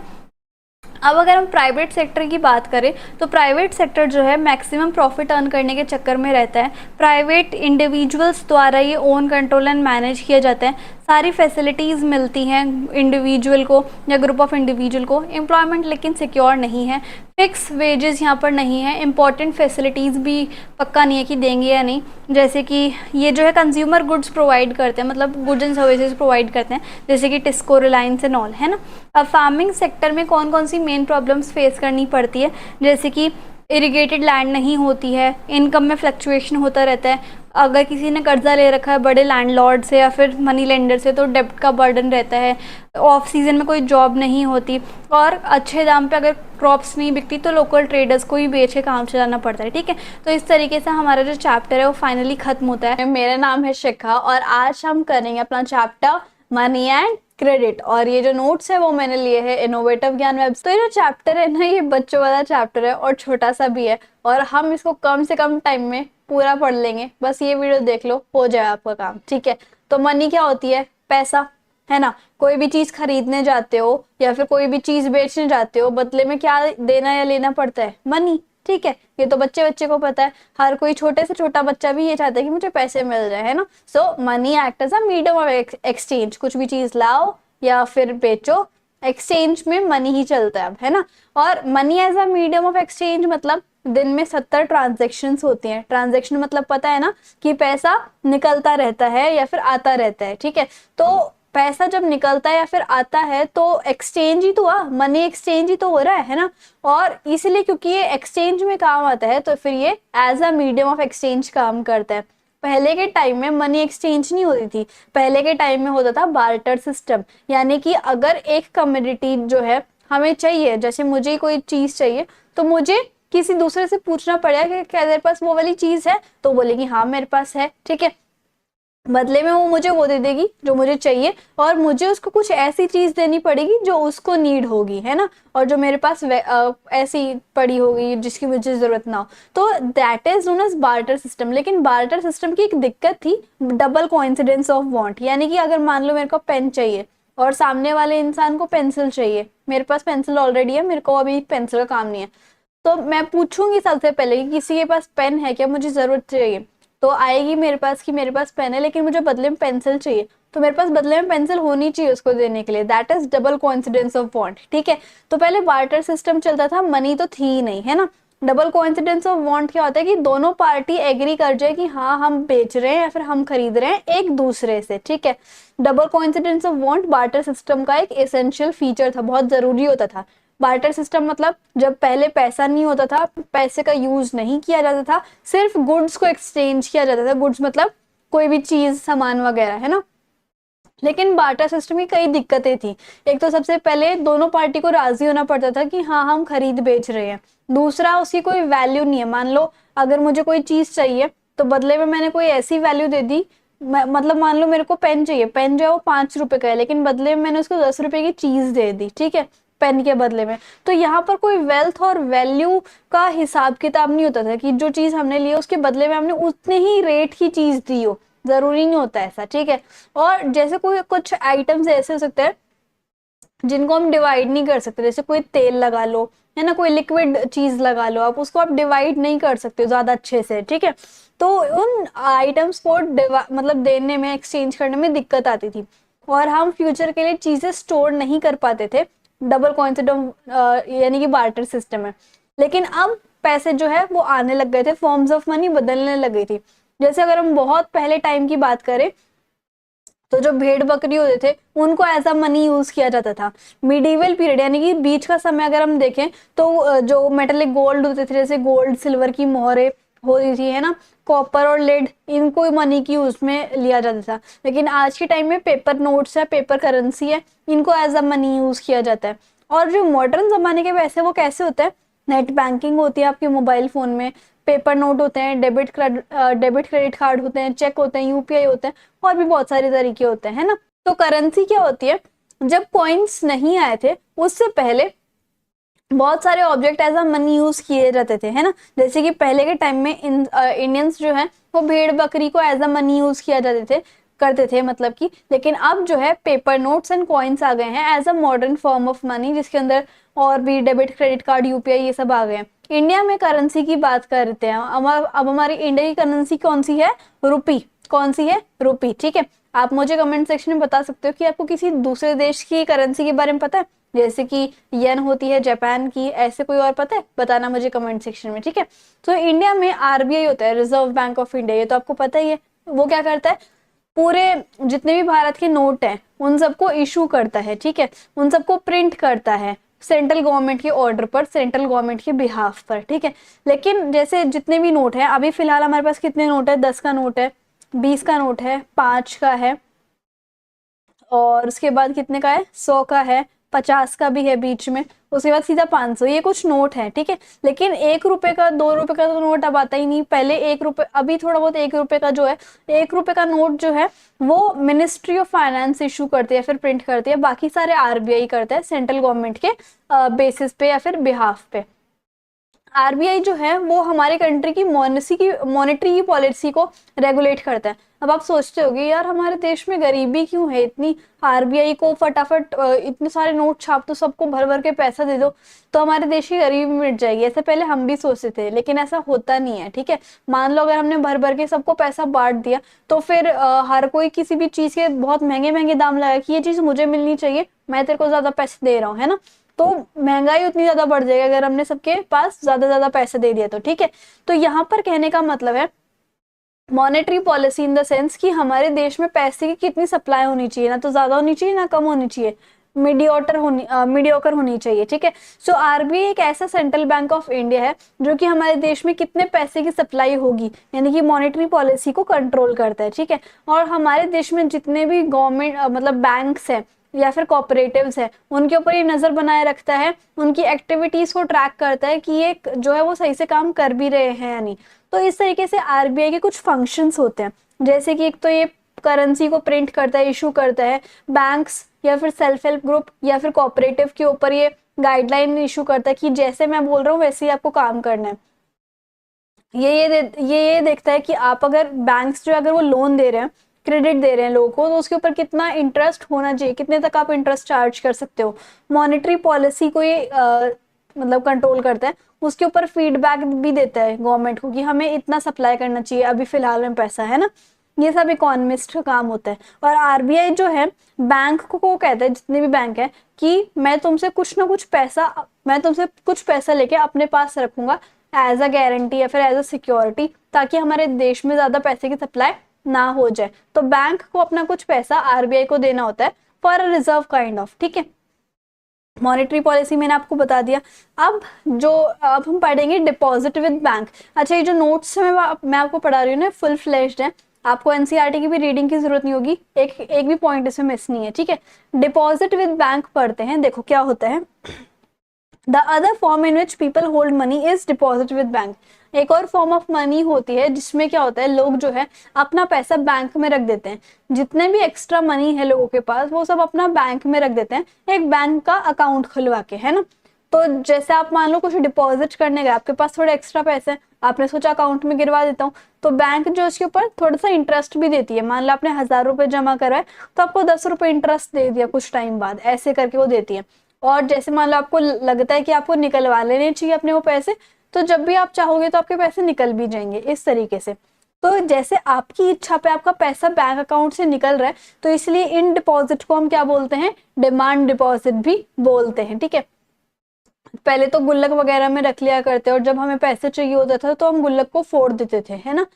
Speaker 1: अब अगर हम प्राइवेट सेक्टर की बात करें तो प्राइवेट सेक्टर जो है मैक्सिमम प्रॉफिट अर्न करने के चक्कर में रहता है। प्राइवेट इंडिविजुअल्स द्वारा ये ओन, कंट्रोल एंड मैनेज किया जाता है। सारी फैसिलिटीज़ मिलती हैं इंडिविजुअल को या ग्रुप ऑफ इंडिविजुअल को। एम्प्लॉयमेंट लेकिन सिक्योर नहीं है, फिक्स वेजेस यहाँ पर नहीं है। इंपॉर्टेंट फैसिलिटीज़ भी पक्का नहीं है कि देंगे या नहीं, जैसे कि ये जो है कंज्यूमर गुड्स प्रोवाइड करते हैं, मतलब गुड्स एंड सर्विसेज प्रोवाइड करते हैं, जैसे कि टिस्को, रिलायंस एंड ऑल, है ना। अब फार्मिंग सेक्टर में कौन कौन सी मेन प्रॉब्लम्स फेस करनी पड़ती है, जैसे कि इरिगेटेड लैंड नहीं होती है, इनकम में फ्लक्चुएशन होता रहता है। अगर किसी ने कर्जा ले रखा है बड़े लैंडलॉर्ड से या फिर मनी लेंडर से तो डेब्ट का बर्डन रहता है। ऑफ सीजन में कोई जॉब नहीं होती, और अच्छे दाम पे अगर क्रॉप्स नहीं बिकती तो लोकल ट्रेडर्स को ही बेच के काम चलाना पड़ता है, ठीक है। तो इस तरीके से हमारा जो चैप्टर है वो फाइनली खत्म होता है। मेरा नाम है शिखा और आज हम करेंगे अपना चैप्टर मनी एंड क्रेडिट, और ये जो नोट्स है वो मैंने लिए हैं इनोवेटिव ज्ञान वेब। तो ये जो चैप्टर है ना, ये बच्चों वाला चैप्टर है और छोटा सा भी है, और हम इसको कम से कम टाइम में पूरा पढ़ लेंगे। बस ये वीडियो देख लो, हो जाए आपका काम, ठीक है। तो मनी क्या होती है, पैसा, है ना। कोई भी चीज खरीदने जाते हो या फिर कोई भी चीज बेचने जाते हो, बदले में क्या देना या लेना पड़ता है, मनी, ठीक है। ये तो बच्चे को पता है, हर कोई छोटे से छोटा बच्चा भी ये चाहता है कि मुझे पैसे मिल जाए, है ना। So money act as a medium of exchange. कुछ भी चीज लाओ या फिर बेचो, एक्सचेंज में मनी ही चलता है अब, है ना। और money as a medium of exchange मतलब दिन में 70 ट्रांजेक्शन्स होती हैं। ट्रांजेक्शन मतलब पता है ना कि पैसा निकलता रहता है या फिर आता रहता है, ठीक है। तो पैसा जब निकलता है या फिर आता है तो एक्सचेंज ही तो हुआ, मनी एक्सचेंज ही तो हो रहा है ना। और इसीलिए क्योंकि ये एक्सचेंज में काम आता है तो फिर ये as a medium of exchange काम करता है। पहले के टाइम में मनी एक्सचेंज नहीं होती थी, पहले के टाइम में होता था बार्टर सिस्टम। यानी कि अगर एक कम्योडिटी जो है हमें चाहिए, जैसे मुझे कोई चीज चाहिए तो मुझे किसी दूसरे से पूछना पड़ेगा कि क्या तेरे पास वो वाली चीज है, तो बोलेगी हाँ मेरे पास है, ठीक है। बदले में वो मुझे वो दे देगी जो मुझे चाहिए, और मुझे उसको कुछ ऐसी चीज देनी पड़ेगी जो उसको नीड होगी, है ना, और जो मेरे पास ऐसी पड़ी होगी जिसकी मुझे जरूरत ना हो। तो that is known as barter system. लेकिन बार्टर सिस्टम की एक दिक्कत थी, डबल कोइंसिडेंस ऑफ वांट। यानी कि अगर मान लो मेरे को पेन चाहिए और सामने वाले इंसान को पेंसिल चाहिए, मेरे पास पेंसिल ऑलरेडी है, मेरे को अभी पेंसिल का काम नहीं है, तो मैं पूछूंगी सबसे पहले कि किसी के पास पेन है क्या, मुझे जरूरत चाहिए। तो आएगी मेरे पास कि मेरे पास पेन है लेकिन मुझे बदले में पेंसिल चाहिए, तो मेरे पास बदले में पेंसिल होनी चाहिए उसको देने के लिए। That is double coincidence of want, ठीक है। तो पहले बार्टर सिस्टम चलता था, मनी तो थी ही नहीं, है ना। डबल कोइंसिडेंस ऑफ वांट क्या होता है कि दोनों पार्टी एग्री कर जाए कि हाँ हम बेच रहे हैं या फिर हम खरीद रहे हैं एक दूसरे से, ठीक है। Double coincidence of want barter system का एक एसेंशियल फीचर था, बहुत जरूरी होता था। बार्टर सिस्टम मतलब जब पहले पैसा नहीं होता था, पैसे का यूज नहीं किया जाता था, सिर्फ गुड्स को एक्सचेंज किया जाता था। गुड्स मतलब कोई भी चीज, सामान वगैरह, है ना। लेकिन बार्टर सिस्टम की कई दिक्कतें थी। एक तो सबसे पहले दोनों पार्टी को राजी होना पड़ता था कि हाँ हम खरीद बेच रहे हैं। दूसरा, उसकी कोई वैल्यू नहीं है। मान लो अगर मुझे कोई चीज चाहिए तो बदले में मैंने कोई ऐसी वैल्यू दे दी, मतलब मान लो मेरे को पेन चाहिए, पेन जो है वो 5 रुपए का है, लेकिन बदले में मैंने उसको 10 रुपए की चीज दे दी, ठीक है, पेन के बदले में। तो यहाँ पर कोई वेल्थ और वैल्यू का हिसाब किताब नहीं होता था कि जो चीज हमने ली है उसके बदले में हमने उतने ही रेट की चीज दी हो, जरूरी नहीं होता ऐसा, ठीक है। और जैसे कोई कुछ आइटम्स ऐसे हो सकते हैं जिनको हम डिवाइड नहीं कर सकते, जैसे कोई तेल लगा लो, है ना, कोई लिक्विड चीज लगा लो, आप उसको आप डिवाइड नहीं कर सकते ज्यादा अच्छे से, ठीक है। तो उन आइटम्स को मतलब देने में, एक्सचेंज करने में दिक्कत आती थी, और हम फ्यूचर के लिए चीजें स्टोर नहीं कर पाते थे डबल कोइंसिडेंस यानी कि बार्टर सिस्टम में। लेकिन अब पैसे जो है वो आने लग गए थे, फॉर्म्स ऑफ मनी बदलने लग गई थी। जैसे अगर हम बहुत पहले टाइम की बात करें तो जो भेड़ बकरी होते थे उनको एज अ मनी यूज किया जाता था। मिडीवल पीरियड यानी कि बीच का समय अगर हम देखें तो जो मेटेलिक गोल्ड होते थे, जैसे गोल्ड सिल्वर की मोहरें होती थी, है ना, कॉपर और लेड, इनको मनी की यूज में लिया जाता था। लेकिन आज के टाइम में पेपर नोट्स है, पेपर करेंसी है, इनको एज अ मनी यूज किया जाता है। और जो मॉडर्न जमाने के पैसे वो कैसे होते हैं, नेट बैंकिंग होती है आपके मोबाइल फोन में, पेपर नोट होते हैं, डेबिट क्रेडिट कार्ड होते हैं, चेक होते हैं, यूपीआई होते हैं, और भी बहुत सारे तरीके होते हैं, है ना। तो करेंसी क्या होती है, जब कॉइन्स नहीं आए थे उससे पहले बहुत सारे object as a money use किए जाते थे, है ना। जैसे कि पहले के टाइम में इंडियंस जो है वो भेड़ बकरी को एज अ मनी यूज किया जाते थे, करते थे मतलब कि। लेकिन अब जो है पेपर नोट्स एंड कॉइन्स आ गए हैं as a modern form of money, जिसके अंदर और भी डेबिट क्रेडिट कार्ड, यूपीआई, ये सब आ गए हैं। इंडिया में करेंसी की बात करते हैं, अब हमारी इंडिया की करेंसी कौन सी है, रुपी। कौन सी है, रुपी, ठीक है। आप मुझे कमेंट सेक्शन में बता सकते हो कि आपको किसी दूसरे देश की करेंसी के बारे में पता है, जैसे कि येन होती है जापान की, ऐसे कोई और पता है, बताना मुझे कमेंट सेक्शन में, ठीक है। तो इंडिया में आरबीआई होता है, रिजर्व बैंक ऑफ इंडिया, ये तो आपको पता ही है। वो क्या करता है, पूरे जितने भी भारत के नोट हैं उन सबको इशू करता है, ठीक है, उन सबको प्रिंट करता है सेंट्रल गवर्नमेंट के ऑर्डर पर, सेंट्रल गवर्नमेंट के बिहाफ पर, ठीक है। लेकिन जैसे जितने भी नोट हैं, अभी फिलहाल हमारे पास कितने नोट है, 10 का नोट है, 20 का नोट है, 5 का है, और उसके बाद कितने का है, 100 का है, 50 का भी है बीच में, उसके बाद सीधा 500, ये कुछ नोट है, ठीक है। लेकिन 1 रुपए का, 2 रुपए का तो नोट अब आता ही नहीं। पहले 1 रुपए, अभी थोड़ा बहुत 1 रुपए का जो है, 1 रुपए का नोट जो है वो मिनिस्ट्री ऑफ फाइनेंस इशू करती है, फिर प्रिंट करती है, बाकी सारे आरबीआई करता है सेंट्रल गवर्नमेंट के बेसिस पे या फिर बिहाफ पे। आरबीआई जो है वो हमारे कंट्री की मॉनेटरी की पॉलिसी को रेगुलेट करता है। अब आप सोचते होगे यार हमारे देश में गरीबी क्यों है इतनी, आरबीआई को फटाफट इतने सारे नोट छाप दो, सबको भर भर के पैसा दे दो तो हमारे देश की गरीबी मिट जाएगी। ऐसे पहले हम भी सोचते थे, लेकिन ऐसा होता नहीं है। ठीक है, मान लो अगर हमने भर भर के सबको पैसा बांट दिया तो फिर हर कोई किसी भी चीज के बहुत महंगे महंगे दाम लगा कि ये चीज मुझे मिलनी चाहिए, मैं तेरे को ज्यादा पैसे दे रहा हूँ, है ना, तो महंगाई उतनी ज्यादा बढ़ जाएगी अगर हमने सबके पास ज्यादा ज्यादा पैसे दे दिया तो। ठीक है, तो यहाँ पर कहने का मतलब है monetary policy in the sense कि हमारे देश में पैसे की कितनी सप्लाई होनी चाहिए, ना तो ज्यादा होनी चाहिए ना कम होनी चाहिए, मीडियोकर होनी चाहिए। ठीक है, सो आरबीआई एक ऐसा सेंट्रल बैंक ऑफ इंडिया है जो कि हमारे देश में कितने पैसे की सप्लाई होगी यानी कि मॉनेटरी पॉलिसी को कंट्रोल करता है। ठीक है, और हमारे देश में जितने भी गवर्नमेंट मतलब बैंक्स हैं या फिर कॉपरेटिव्स है उनके ऊपर ये नजर बनाए रखता है, उनकी एक्टिविटीज को ट्रैक करता है कि ये जो है वो सही से काम कर भी रहे हैं या नहीं। तो इस तरीके से आरबीआई के कुछ फंक्शंस होते हैं, जैसे कि एक तो ये करेंसी को प्रिंट करता है, इशू करता है, बैंक्स या फिर सेल्फ हेल्प ग्रुप या फिर कोऑपरेटिव के ऊपर ये गाइडलाइन इशू करता है कि जैसे मैं बोल रहा हूँ वैसे ही आपको काम करना है। ये देखता है कि आप अगर बैंक्स जो अगर वो लोन दे रहे हैं, क्रेडिट दे रहे हैं लोगों को, तो उसके ऊपर कितना इंटरेस्ट होना चाहिए, कितने तक आप इंटरेस्ट चार्ज कर सकते हो। मॉनेटरी पॉलिसी को ये मतलब कंट्रोल करता है, उसके ऊपर फीडबैक भी देता है गवर्नमेंट को कि हमें इतना सप्लाई करना चाहिए अभी फिलहाल में पैसा, है ना। ये सब इकोनॉमिस्ट का काम होता है। और आरबीआई जो है बैंक को कहता है, जितने भी बैंक है, कि मैं तुमसे कुछ पैसा लेके अपने पास रखूंगा एज अ गारंटी या फिर एज अ सिक्योरिटी, ताकि हमारे देश में ज्यादा पैसे की सप्लाई ना हो जाए। तो बैंक को अपना कुछ पैसा आरबीआई को देना होता है for a reserve kind of. ठीक है, मॉनेटरी पॉलिसी मैंने आपको बता दिया। अब हम पढ़ेंगे डिपॉजिट विद बैंक। अच्छा, ये जो नोट्स मैं आपको पढ़ा रही हूँ ना फुल फ्लेश्ड है, आपको एनसीईआरटी की भी रीडिंग की जरूरत नहीं होगी, एक भी पॉइंट इसमें मिस नहीं है। ठीक है, डिपॉजिट विद बैंक पढ़ते हैं। देखो क्या होता है, the other form in which people hold money is deposit with bank. एक और फॉर्म ऑफ मनी होती है जिसमें क्या होता है, लोग जो है अपना पैसा बैंक में रख देते हैं, जितने भी एक्स्ट्रा मनी है लोगों के पास वो सब अपना बैंक में रख देते हैं एक बैंक का अकाउंट खुलवा के, है ना। तो जैसे आप मान लो कुछ डिपॉजिट करने गए, आपके पास थोड़े एक्स्ट्रा पैसे हैं, आपने सोचा अकाउंट में गिरवा देता हूँ, तो बैंक जो इसके ऊपर थोड़ा सा इंटरेस्ट भी देती है। मान लो आपने 1,000 रुपए जमा कराए तो आपको 10 रुपए इंटरेस्ट दे दिया कुछ टाइम बाद, ऐसे करके वो देती है। और जैसे मान लो आपको लगता है कि आपको निकलवा लेने चाहिए अपने वो पैसे, तो जब भी आप चाहोगे तो आपके पैसे निकल भी जाएंगे इस तरीके से। तो जैसे आपकी इच्छा पे आपका पैसा बैंक अकाउंट से निकल रहा है, तो इसलिए इन डिपॉजिट को हम क्या बोलते हैं, डिमांड डिपॉजिट भी बोलते हैं। ठीक है, पहले तो गुल्लक वगैरह में रख लिया करते, और जब हमें पैसे चाहिए होता था तो हम गुल्लक को फोड़ देते थे, है ना,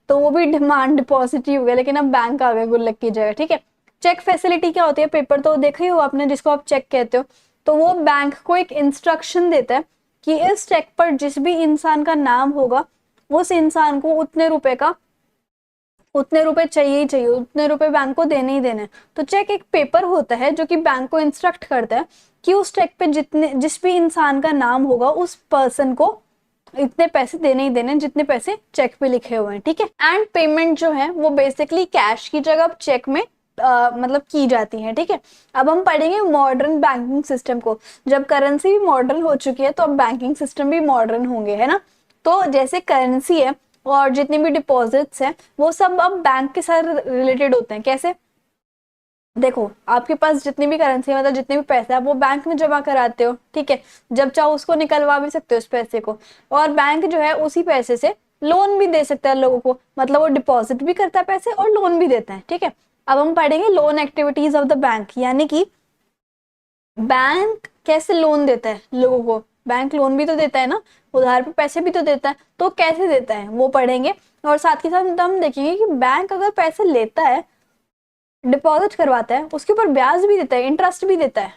Speaker 1: तो वो भी डिमांड डिपॉजिट ही हो गया, लेकिन अब बैंक आ गए गुल्लक की जगह। ठीक है, चेक फैसिलिटी क्या होती है, पेपर तो देखा ही हो आपने जिसको आप चेक कहते हो, तो वो बैंक को एक इंस्ट्रक्शन देता है कि इस चेक पर जिस भी इंसान का नाम होगा उस इंसान को उतने रुपए चाहिए ही चाहिए, उतने रुपए बैंक को देने ही देने। तो चेक एक पेपर होता है जो कि बैंक को इंस्ट्रक्ट करता है कि उस चेक पे जिस भी इंसान का नाम होगा उस पर्सन को इतने पैसे देने ही देने जितने पैसे चेक पे लिखे हुए हैं। ठीक है, एंड पेमेंट जो है वो बेसिकली कैश की जगह अब चेक में मतलब की जाती है। ठीक है, अब हम पढ़ेंगे मॉडर्न बैंकिंग सिस्टम को। जब करेंसी भी मॉडर्न हो चुकी है तो अब बैंकिंग सिस्टम भी मॉडर्न होंगे, है ना। तो जैसे करेंसी है और जितने भी डिपॉजिट्स हैं वो सब अब बैंक के साथ रिलेटेड होते हैं। कैसे, देखो आपके पास जितनी भी करेंसी मतलब जितने भी पैसे आप वो बैंक में जमा कराते हो। ठीक है, जब चाहो उसको निकलवा भी सकते हो उस पैसे को, और बैंक जो है उसी पैसे से लोन भी दे सकता है लोगों को, मतलब वो डिपॉजिट भी करता है पैसे और लोन भी देता है। ठीक है, अब हम पढ़ेंगे loan activities of the bank, यानी कि बैंक कैसे लोन देता है लोगों को। बैंक लोन भी तो देता है ना, उधार पे पैसे भी तो देता है, तो कैसे देता है वो पढ़ेंगे। और साथ ही साथ हम देखेंगे कि बैंक अगर पैसे लेता है, डिपॉजिट करवाता है, उसके ऊपर ब्याज भी देता है, इंटरेस्ट भी देता है।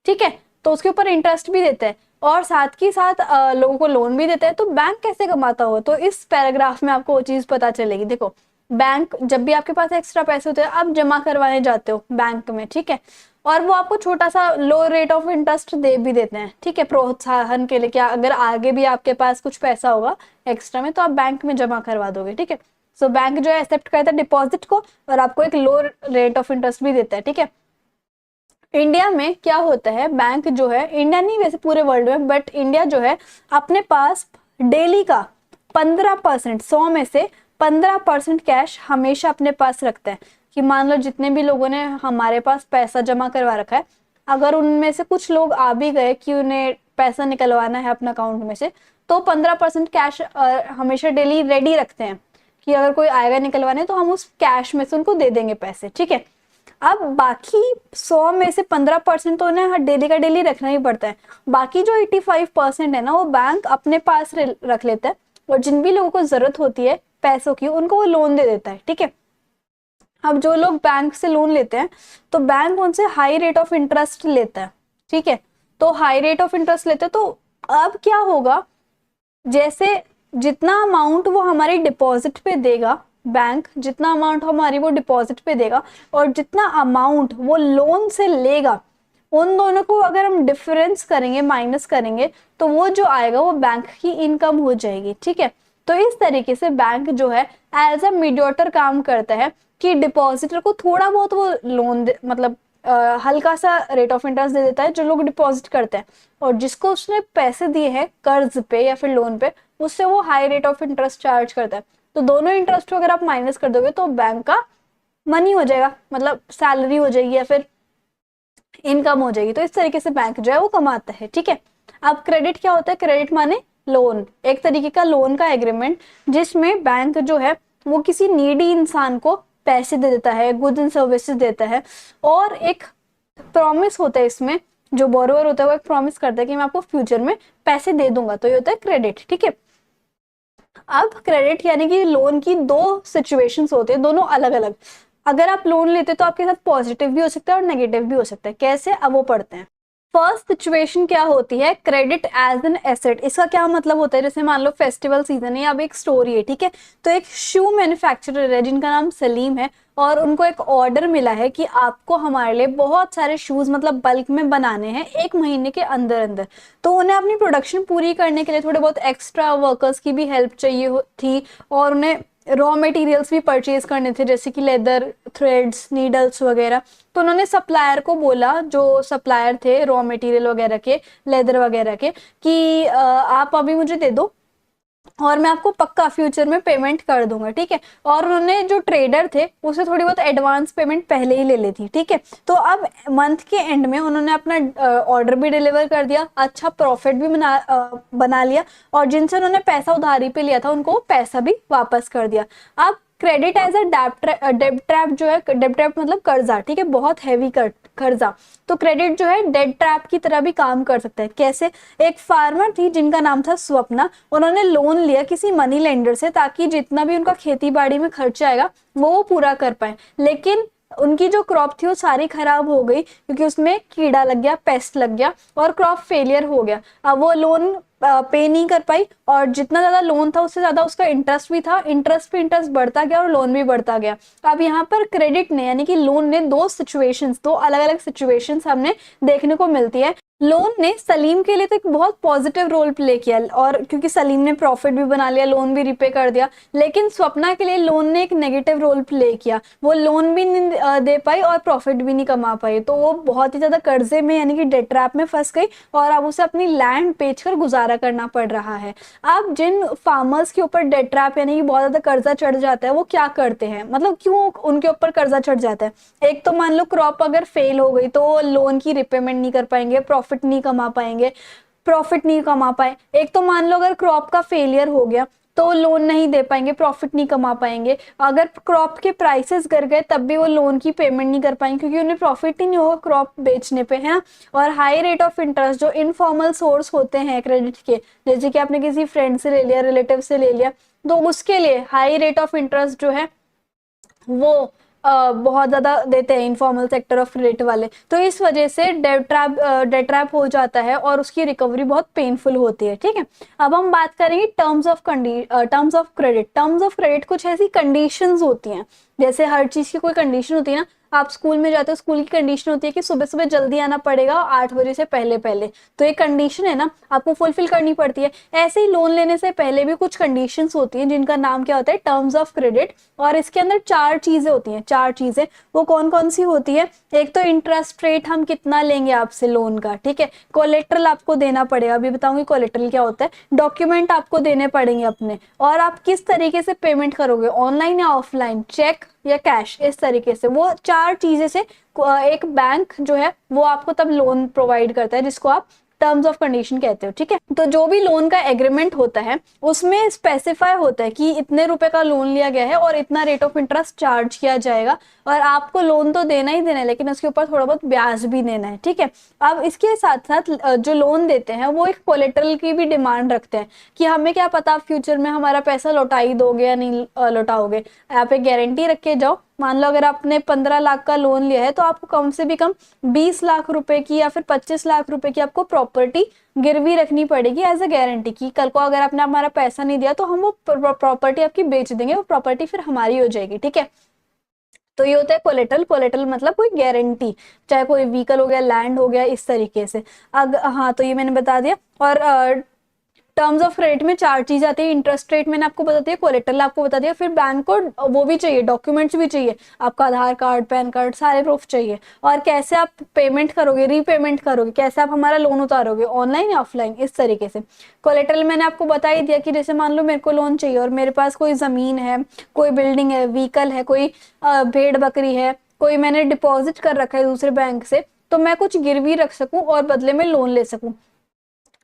Speaker 1: ठीक है, तो उसके ऊपर इंटरेस्ट भी देता है और साथ ही साथ लोगों को लोन भी देता है। तो बैंक कैसे कमाता हो, तो इस पैराग्राफ में आपको वो चीज पता चलेगी। देखो, बैंक जब भी आपके पास एक्स्ट्रा पैसे होते हैं आप जमा करवाने जाते हो बैंक में, ठीक है, और वो आपको छोटा सा लो रेट ऑफ इंटरेस्ट दे भी देते हैं। ठीक है, प्रोत्साहन के लिए, क्या अगर आगे भी आपके पास कुछ पैसा होगा एक्स्ट्रा में तो आप बैंक में जमा करवा दोगे। ठीक है, सो बैंक जो है एक्सेप्ट करता है डिपॉजिट को और आपको एक लो रेट ऑफ इंटरेस्ट भी देता है। ठीक है, इंडिया में क्या होता है, बैंक जो है, इंडिया नहीं वैसे पूरे वर्ल्ड में, बट इंडिया जो है अपने पास डेली का 15%, 100 में से 15% कैश हमेशा अपने पास रखता है। कि मान लो जितने भी लोगों ने हमारे पास पैसा जमा करवा रखा है, अगर उनमें से कुछ लोग आ भी गए कि उन्हें पैसा निकलवाना है अपने अकाउंट में से, तो 15% कैश हमेशा डेली रेडी रखते हैं कि अगर कोई आएगा निकलवाने तो हम उस कैश में से उनको दे देंगे पैसे, ठीक है। अब बाकी 100 में से 15% तो उन्हें डेली का डेली रखना ही पड़ता है। बाकी जो 85% है ना, वो बैंक अपने पास रख लेता है, और जिन भी लोगों को जरूरत होती है पैसों की, उनको वो लोन दे देता है, ठीक है। अब जो लोग बैंक से लोन लेते हैं तो बैंक उनसे हाई रेट ऑफ इंटरेस्ट लेता है, ठीक है। तो हाई रेट ऑफ इंटरेस्ट लेते हैं, तो अब क्या होगा, जैसे जितना अमाउंट वो हमारी डिपॉजिट पे देगा, बैंक जितना अमाउंट हमारी वो डिपॉजिट पे देगा और जितना अमाउंट वो लोन से लेगा, उन दोनों को अगर हम डिफरेंस करेंगे, माइनस करेंगे, तो वो जो आएगा वो बैंक की इनकम हो जाएगी, ठीक है। तो इस तरीके से बैंक जो है एज अ मीडिएटर काम करता है कि डिपॉजिटर को थोड़ा बहुत वो लोन मतलब हल्का सा रेट ऑफ इंटरेस्ट दे देता है जो लोग डिपॉजिट करते हैं, और जिसको उसने पैसे दिए हैं कर्ज पे या फिर लोन पे, उससे वो high rate of interest charge करता है। तो दोनों इंटरेस्ट को अगर आप माइनस कर दोगे तो बैंक का मनी हो जाएगा, मतलब सैलरी हो जाएगी या फिर इनकम हो जाएगी। तो इस तरीके से बैंक जो है वो कमाता है, ठीक है। अब क्रेडिट क्या होता है, क्रेडिट माने लोन, एक तरीके का लोन का एग्रीमेंट, जिसमें बैंक जो है वो किसी नीडी इंसान को पैसे दे देता है, गुड्स एंड सर्विसेज देता है, और एक प्रॉमिस होता है इसमें, जो बोरोवर होता है वो एक प्रॉमिस करता है कि मैं आपको फ्यूचर में पैसे दे दूंगा, तो ये होता है क्रेडिट, ठीक है। अब क्रेडिट यानी कि लोन की दो सिचुएशंस होते हैं, दोनों अलग अलग। अगर आप लोन लेते तो आपके साथ पॉजिटिव भी हो सकता है और नेगेटिव भी हो सकता है। कैसे, अब वो पढ़ते हैं। फर्स्ट सिचुएशन क्या होती है, क्रेडिट एज एन एसेट। इसका क्या मतलब होता है, जैसे मान लो फेस्टिवल सीजन है, अब एक स्टोरी है, ठीक है। तो एक शू मैन्युफैक्चरर है जिनका नाम सलीम है, और उनको एक ऑर्डर मिला है कि आपको हमारे लिए बहुत सारे शूज मतलब बल्क में बनाने हैं 1 महीने के अंदर अंदर। तो उन्हें अपनी प्रोडक्शन पूरी करने के लिए थोड़े बहुत एक्स्ट्रा वर्कर्स की भी हेल्प चाहिए थी, और उन्हें रॉ मटेरियल्स भी परचेज करने थे, जैसे कि लेदर, थ्रेड्स, नीडल्स वगैरह। तो उन्होंने सप्लायर को बोला, जो सप्लायर थे रॉ मटेरियल वगैरह के, लेदर वगैरह के, कि आप अभी मुझे दे दो और मैं आपको पक्का फ्यूचर में पेमेंट कर दूंगा, ठीक है। और उन्होंने जो ट्रेडर थे उसे थोड़ी बहुत एडवांस पेमेंट पहले ही ले ली थी, ठीक है। तो अब मंथ के एंड में उन्होंने अपना ऑर्डर भी डिलीवर कर दिया, अच्छा प्रॉफिट भी बना लिया, और जिनसे उन्होंने पैसा उधारी पे लिया था उनको पैसा भी वापस कर दिया। अब क्रेडिट एज अ डेब्ट ट्रैप जो है, डेब्ट ट्रैप मतलब कर्जा, ठीक है, बहुत हैवी कर्जा। तो क्रेडिट जो है डेट ट्रैप की तरह भी काम कर सकता है। कैसे, एक फार्मर थी जिनका नाम था स्वप्ना, उन्होंने लोन लिया किसी मनी लेंडर से ताकि जितना भी उनका खेती बाड़ी में खर्चा आएगा वो पूरा कर पाए, लेकिन उनकी जो क्रॉप थी वो सारी खराब हो गई क्योंकि उसमें कीड़ा लग गया, पेस्ट लग गया, और क्रॉप फेलियर हो गया। अब वो लोन पे नहीं कर पाई, और जितना ज्यादा लोन था उससे ज्यादा उसका इंटरेस्ट भी था, इंटरेस्ट पे इंटरेस्ट बढ़ता गया और लोन भी बढ़ता गया। अब यहाँ पर क्रेडिट ने यानी कि लोन ने दो सिचुएशंस, दो अलग अलग सिचुएशंस हमने देखने को मिलती है। लोन ने सलीम के लिए तो एक बहुत पॉजिटिव रोल प्ले किया, और क्योंकि सलीम ने प्रॉफिट भी बना लिया, लोन भी रिपे कर दिया। लेकिन स्वप्ना के लिए लोन ने एक नेगेटिव रोल प्ले किया, वो लोन भी नहीं दे पाई और प्रॉफिट भी नहीं कमा पाई, तो वो बहुत ही ज्यादा कर्जे में यानी कि डेट ट्रैप में फंस गई, और अब उसे अपनी लैंड बेचकर गुजारा करना पड़ रहा है। अब जिन फार्मर्स के ऊपर डेट ट्रैप यानी कि बहुत ज्यादा कर्जा चढ़ जाता है, वो क्या करते हैं, मतलब क्यों उनके ऊपर कर्जा चढ़ जाता है। एक तो मान लो क्रॉप अगर फेल हो गई तो लोन की रिपेमेंट नहीं कर पाएंगे, प्रॉफिट नहीं कमा पाएंगे, प्रॉफिट नहीं कमा पाए। एक तो मान लो अगर क्रॉप का फेलियर हो गया तो लोन नहीं दे पाएंगे, प्रॉफिट नहीं कमा पाएंगे। अगर क्रॉप के प्राइसेस गिर गए तब भी वो लोन की पेमेंट नहीं कर पाएंगे क्योंकि उन्हें प्रॉफिट ही नहीं होगा क्रॉप बेचने पे, है ना। और हाई रेट ऑफ इंटरेस्ट जो इनफॉर्मल सोर्स होते हैं क्रेडिट के, जैसे कि आपने किसी फ्रेंड से ले लिया, रिलेटिव से ले लिया, तो उसके लिए हाई रेट ऑफ इंटरेस्ट जो है वो बहुत ज्यादा देते हैं इनफॉर्मल सेक्टर ऑफ क्रेडिट वाले। तो इस वजह से डेट ट्रैप हो जाता है और उसकी रिकवरी बहुत पेनफुल होती है, ठीक है। अब हम बात करेंगे terms of credit. Terms of credit कुछ ऐसी कंडीशंस होती हैं, जैसे हर चीज की कोई कंडीशन होती है ना, आप स्कूल में जाते हो, स्कूल की कंडीशन होती है कि सुबह सुबह जल्दी आना पड़ेगा 8 बजे से पहले पहले, तो एक कंडीशन है ना, आपको फुलफिल करनी पड़ती है। ऐसे ही लोन लेने से पहले भी कुछ कंडीशंस होती हैं जिनका नाम क्या होता है, टर्म्स ऑफ क्रेडिट। और इसके अंदर 4 चीजें होती हैं, 4 चीजें। वो कौन कौन सी होती है? एक तो इंटरेस्ट रेट, हम कितना लेंगे आपसे लोन का, ठीक है। कोलेट्रल आपको देना पड़ेगा, अभी बताऊंगी कोलेट्रल क्या होता है। डॉक्यूमेंट आपको देने पड़ेंगे अपने, और आप किस तरीके से पेमेंट करोगे, ऑनलाइन या ऑफलाइन, चेक या कैश, इस तरीके से। वो 4 चीजें से एक बैंक जो है वो आपको तब लोन प्रोवाइड करता है, जिसको आप टर्म्स ऑफ कंडीशन कहते हो, ठीक है। तो जो भी लोन का एग्रीमेंट होता है उसमें स्पेसिफाई होता है कि इतने रुपए का लोन लिया गया है और इतना रेट ऑफ इंटरेस्ट चार्ज किया जाएगा, और आपको लोन तो देना ही देना है, लेकिन उसके ऊपर थोड़ा बहुत ब्याज भी देना है, ठीक है। अब इसके साथ साथ जो लोन देते हैं वो एक कोलेटरल की भी डिमांड रखते हैं कि हमें क्या पता आप फ्यूचर में हमारा पैसा लौटा ही दोगे या नहीं लौटाओगे। आप एक गारंटी रख के जाओ। मान लो अगर आपने 15 लाख का लोन लिया है तो आपको कम से भी कम 20 लाख रुपए की या फिर 25 लाख रुपए की आपको प्रॉपर्टी गिरवी रखनी पड़ेगी एज अ गारंटी, की कल को अगर आपने हमारा पैसा नहीं दिया तो हम वो प्रॉपर्टी आपकी बेच देंगे, वो प्रॉपर्टी फिर हमारी हो जाएगी, ठीक है। तो ये होता है कोलेटरल। कोलेटरल मतलब कोई गारंटी, चाहे कोई व्हीकल हो गया, लैंड हो गया, इस तरीके से। हाँ, तो ये मैंने बता दिया। और टर्म्स ऑफ क्रेडिट में 4 चीज आती है। इंटरेस्ट रेट मैंने आपको बता दिया, कोलेटरल आपको बता दिया, फिर बैंक को वो भी चाहिए, डॉक्यूमेंट्स भी चाहिए, आपका आधार कार्ड, पैन कार्ड, सारे प्रूफ चाहिए। और कैसे आप पेमेंट करोगे, रीपेमेंट करोगे, कैसे आप हमारा लोन उतारोगे, ऑनलाइन या ऑफलाइन, इस तरीके से। कोलेटरल मैंने आपको बता ही दिया कि जैसे मान लो मेरे को लोन चाहिए और मेरे पास कोई जमीन है, कोई बिल्डिंग है, व्हीकल है, कोई भेड़ बकरी है, कोई मैंने डिपॉजिट कर रखा है दूसरे बैंक से, तो मैं कुछ गिरवी रख सकूं और बदले में लोन ले सकूं,